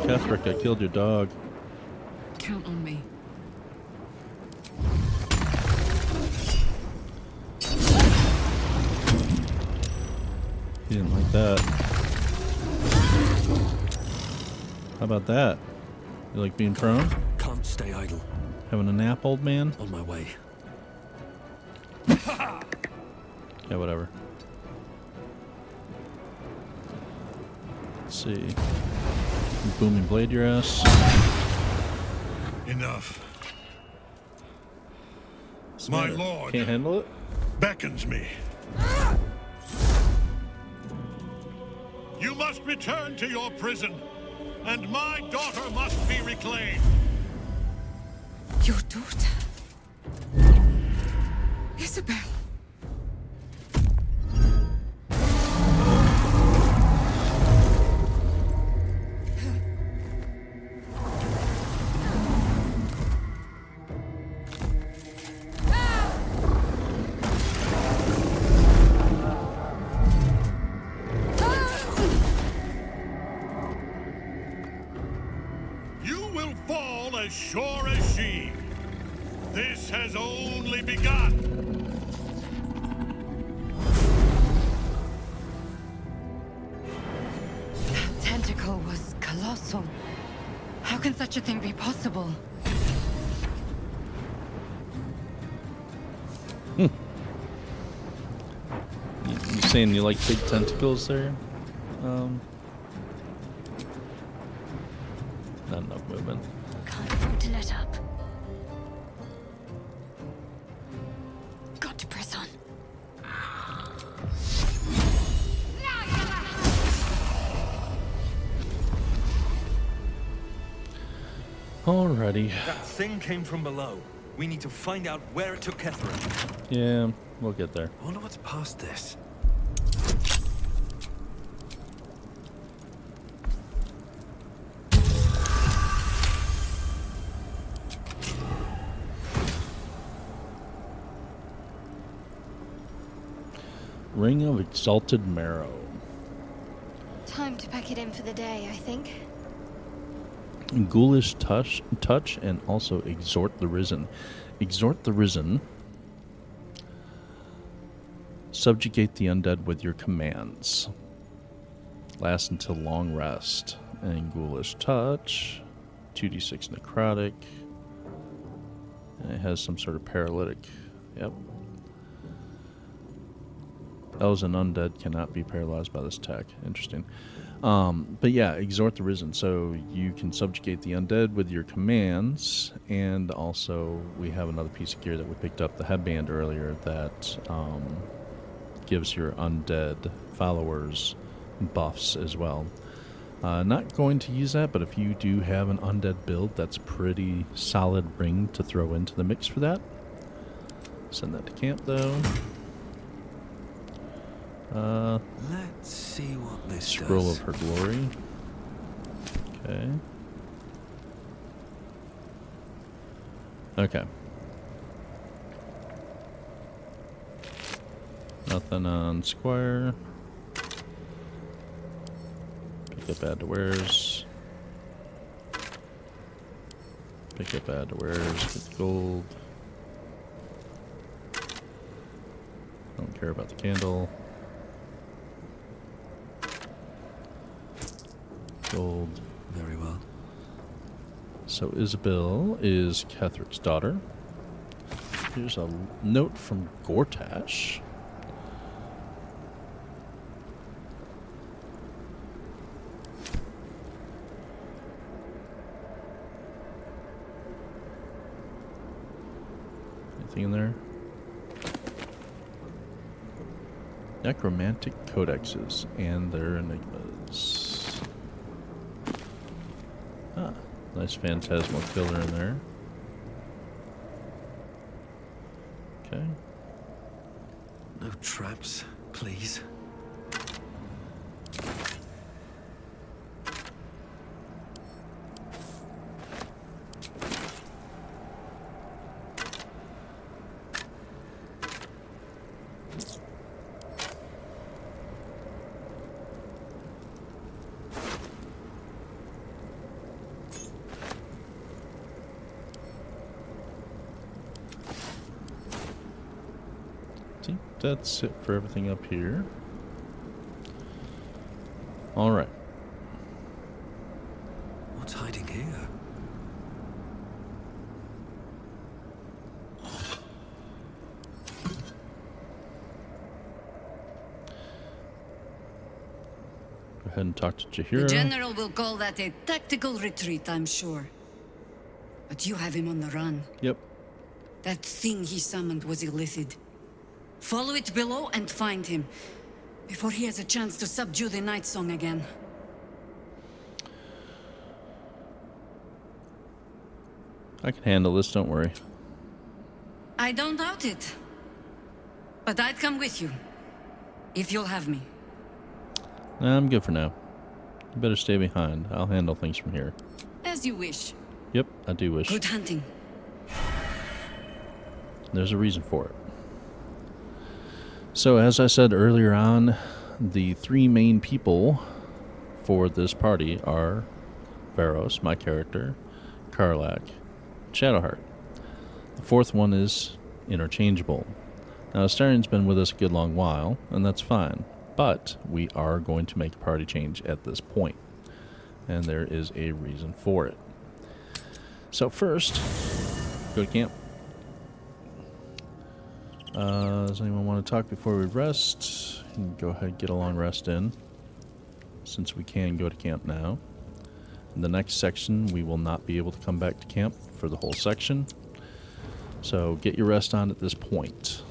Ketheric, I killed your dog. Count on me. He didn't like that. How about that? You like being prone? Can't stay idle. Having a nap, old man? On my way. Yeah, whatever. Let's see. Booming blade your ass. Enough. What's the My matter? lord Can't handle it? beckons me. You must return to your prison, and my daughter must be reclaimed. Your daughter? Isabel. You will fall as sure as she. This has only begun. That tentacle was colossal. How can such a thing be possible? You saying you like big tentacles there? Not enough movement. Can't afford to let up. Got to press on. Alrighty. That thing came from below. We need to find out where it took Ketheric. Yeah, we'll get there. I wonder what's past this. Ring of Exalted Marrow. Time to pack it in for the day, I think. Ghoulish touch, and also Exhort the Risen. Exhort the Risen Subjugate the undead with your commands. Last until long rest. And ghoulish touch. 2d6 necrotic. And it has some sort of paralytic. Yep. Elves and undead cannot be paralyzed by this attack. Interesting. But yeah, exhort the risen. So you can subjugate the undead with your commands, and also we have another piece of gear that we picked up, the headband earlier, that gives your undead followers buffs as well. Not going to use that, but if you do have an undead build, that's a pretty solid ring to throw into the mix for that. Send that to camp though. Let's see what this Scroll does. of her glory. Okay. Okay. Nothing on Squire. Pick up add to wares. Pick up add to wares. Get the gold. Don't care about the candle. Gold. Very well. So Isabel is Ketheric's daughter. Here's a note from Gortash. Anything in there? Necromantic codexes and their enigmas. Ah, nice phantasmal killer in there. Okay. No traps, please. That's it for everything up here. All right. What's hiding here? Go ahead and talk to The Jaheira. General will call that a tactical retreat, I'm sure. But you have him on the run. Yep. That thing he summoned was illicit. Follow it below and find him, before he has a chance to subdue the Nightsong again. I can handle this, don't worry. I don't doubt it. But I'd come with you, if you'll have me. Nah, I'm good for now. You better stay behind. I'll handle things from here. As you wish. Yep, I do wish. Good hunting. There's a reason for it. So, as I said earlier on, the three main people for this party are Varos, my character, Karlach, Shadowheart. The fourth one is interchangeable. Now, Astarion's been with us a good long while, and that's fine, but we are going to make a party change at this point, and there is a reason for it. So first, go to camp. Does anyone want to talk before we rest? You can go ahead and get a long rest in, since we can go to camp now. In the next section, we will not be able to come back to camp for the whole section. So get your rest on at this point.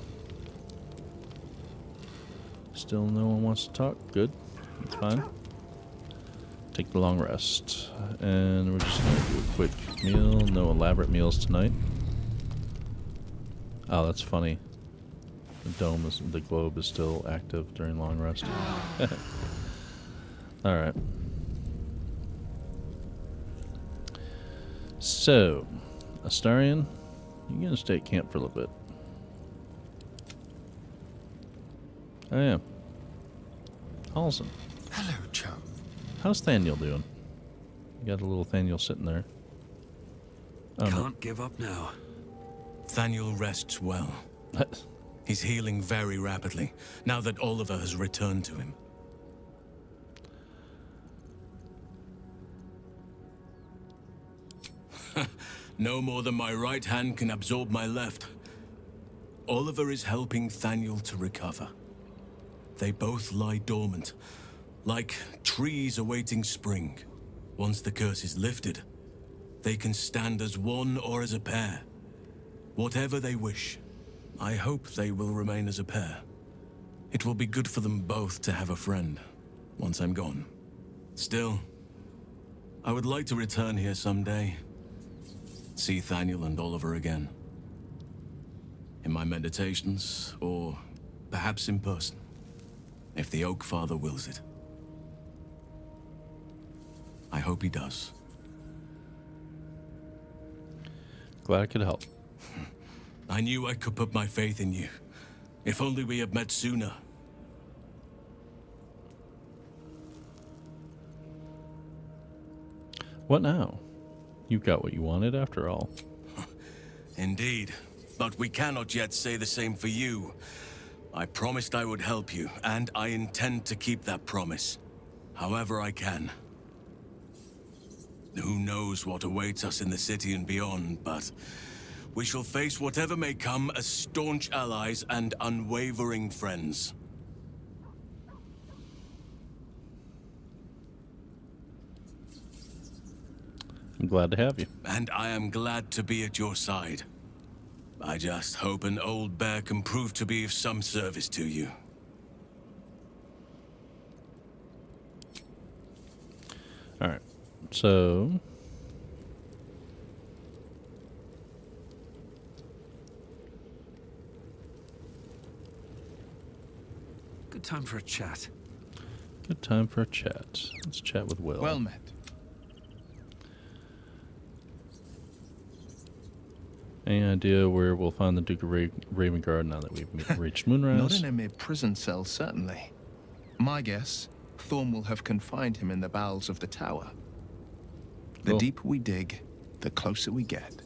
Still no one wants to talk? Good. That's fine. Take the long rest. And we're just going to do a quick meal. No elaborate meals tonight. Oh, that's funny. The globe is still active during long rest. Alright. So, Astarion, you're going to stay at camp for a little bit. Oh yeah. Halsey. Hello, chum. How's Thaniel doing? You got a little Thaniel sitting there. Oh, Can't give up now. Thaniel rests well. He's healing very rapidly, now that Oliver has returned to him. No more than my right hand can absorb my left. Oliver is helping Thaniel to recover. They both lie dormant, like trees awaiting spring. Once the curse is lifted, they can stand as one or as a pair. Whatever they wish. I hope they will remain as a pair. It will be good for them both to have a friend, once I'm gone. Still, I would like to return here someday. See Thaniel and Oliver again. In my meditations, or perhaps in person, if the Oak Father wills it. I hope he does. Glad I could help. I knew I could put my faith in you. If only we had met sooner. What now? You got what you wanted after all. Indeed. But we cannot yet say the same for you. I promised I would help you, and I intend to keep that promise. However I can. Who knows what awaits us in the city and beyond, but we shall face whatever may come as staunch allies and unwavering friends. I'm glad to have you. And I am glad to be at your side. I just hope an old bear can prove to be of some service to you. Alright, so... Good time for a chat. Good time for a chat. Let's chat with Will. Well met. Any idea where we'll find the Duke of Ravengard now that we've reached Moonrise? Not in a mere prison cell, certainly. My guess, Thorm will have confined him in the bowels of the tower. The Cool. deeper we dig, the closer we get.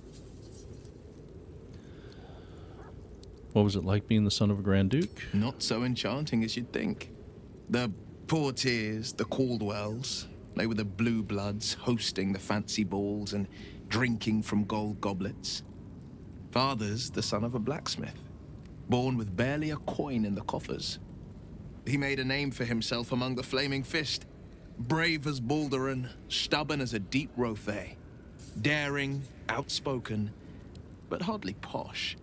What was it like being the son of a Grand Duke? Not so enchanting as you'd think. The Portiers, the Caldwells, they were the blue bloods hosting the fancy balls and drinking from gold goblets. Father's the son of a blacksmith, born with barely a coin in the coffers. He made a name for himself among the Flaming Fist. Brave as Baldur and stubborn as a deep Rothay. Daring, outspoken, but hardly posh.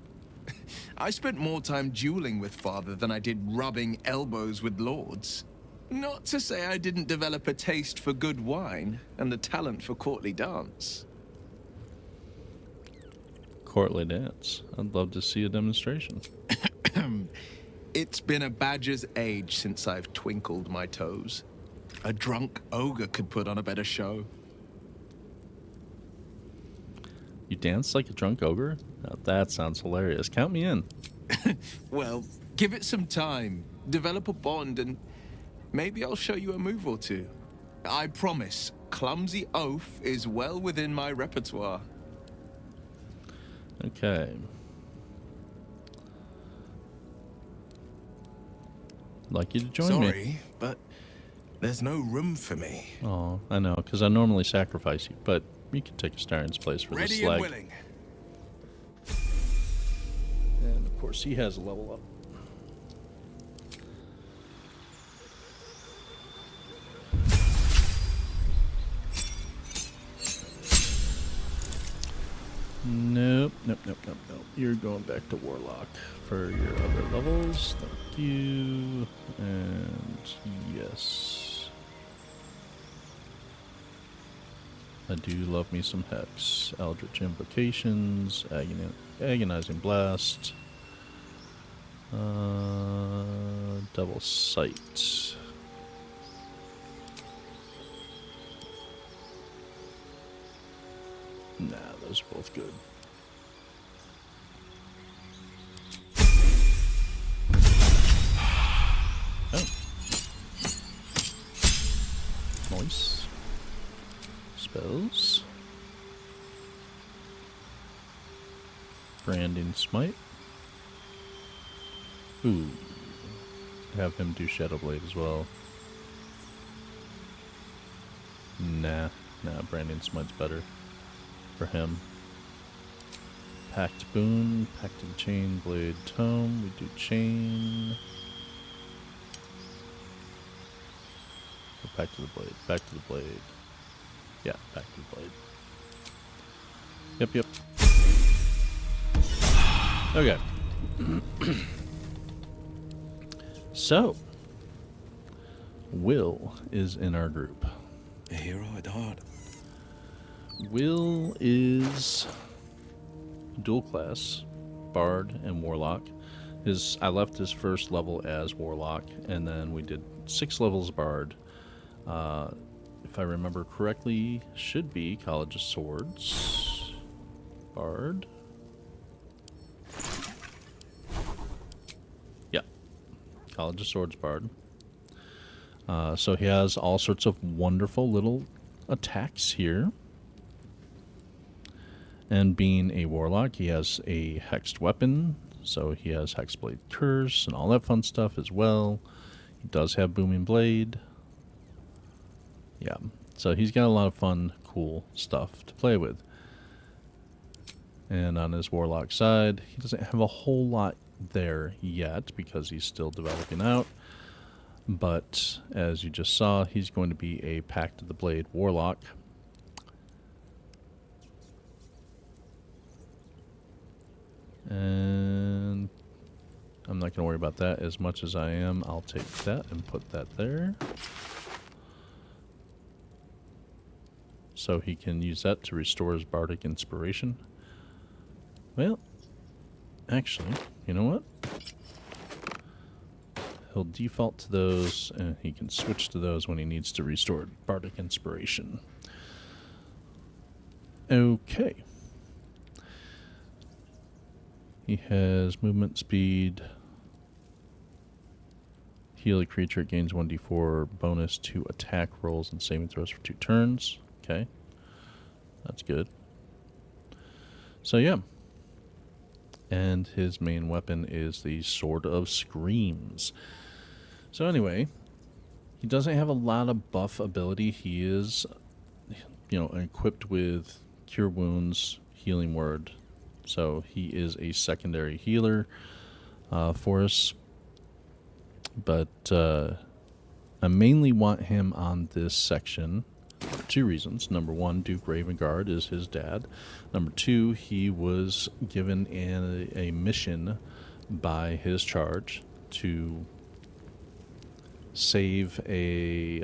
I spent more time dueling with Father than I did rubbing elbows with lords. Not to say I didn't develop a taste for good wine and the talent for courtly dance. Courtly dance. I'd love to see a demonstration. It's been a badger's age since I've twinkled my toes. A drunk ogre could put on a better show. You dance like a drunk ogre? Now, that sounds hilarious. Count me in. Well, give it some time. Develop a bond and maybe I'll show you a move or two. I promise, clumsy oath is well within my repertoire. Okay. I'd like you to join me. Sorry, but there's no room for me. Oh, I know, because I normally sacrifice you, but you can take Astarion's place for this Ready slag. and willing. And of course, he has a level up. Nope. You're going back to Warlock for your other levels. Thank you. And yes. I do love me some Hex. Eldritch Invocations, Agonizing Blast, Double Sight. Nah, those are both good. Oh. Nice. Spells. Branding Smite. Ooh. Have him do Shadow Blade as well. Nah, Branding Smite's better for him. Pact Boon, Pacted Chain, Blade Tome. We do Chain. Or back to the Blade. Back to the Blade. Yeah, back to the Blade. Yep. Okay. So, Will is in our group. A hero at heart. Will is dual class, Bard and Warlock. I left his first level as Warlock, and then we did 6 levels Bard. If I remember correctly, should be College of Swords, Bard. Yeah, College of Swords Bard. So he has all sorts of wonderful little attacks here. And being a Warlock, he has a hexed weapon, so he has Hexblade Curse and all that fun stuff as well. He does have Booming Blade. Yeah, so he's got a lot of fun, cool stuff to play with. And on his Warlock side, he doesn't have a whole lot there yet because he's still developing out. But as you just saw, he's going to be a Pact of the Blade Warlock. And I'm not going to worry about that as much as I am. I'll take that and put that there. So he can use that to restore his bardic inspiration. Well, actually, you know what? He'll default to those, and he can switch to those when he needs to restore bardic inspiration. Okay. He has movement speed. Heal a creature, it gains 1d4 bonus to attack rolls and saving throws for 2 turns. Okay. That's good. So yeah. And his main weapon is the Sword of Screams. So anyway, he doesn't have a lot of buff ability. He is, equipped with Cure Wounds, Healing Word. So he is a secondary healer for us. But I mainly want him on this section for 2 reasons. Number 1, Duke Ravengard is his dad. Number 2, he was given a mission by his charge to save a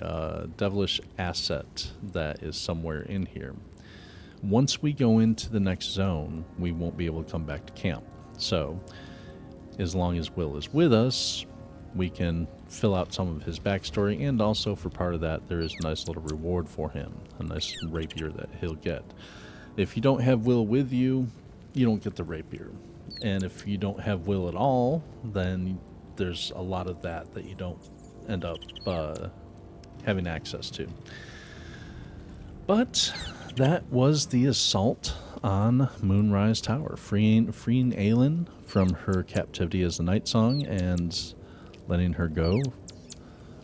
devilish asset that is somewhere in here. Once we go into the next zone, we won't be able to come back to camp. So, as long as Will is with us, we can fill out some of his backstory, and also for part of that, there is a nice little reward for him, a nice rapier that he'll get. If you don't have Will with you, you don't get the rapier. And if you don't have Will at all, then there's a lot of that you don't end up having access to. But that was the assault on Moonrise Tower, freeing Aylin from her captivity as the Nightsong and letting her go.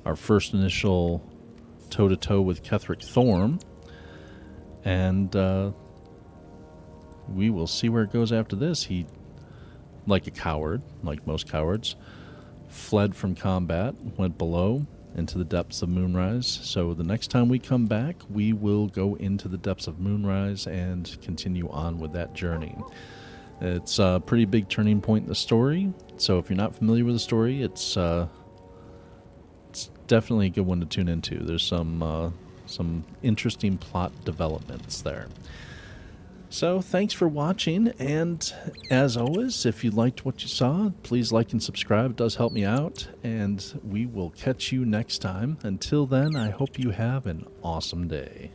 Our first initial toe-to-toe with Ketheric Thorm. And we will see where it goes after this. He, like a coward, like most cowards, fled from combat, went below into the depths of Moonrise. So the next time we come back, we will go into the depths of Moonrise and continue on with that journey. It's a pretty big turning point in the story. So if you're not familiar with the story, it's definitely a good one to tune into. There's some interesting plot developments there. So thanks for watching, and as always, if you liked what you saw, please like and subscribe. It does help me out, and we will catch you next time. Until then, I hope you have an awesome day.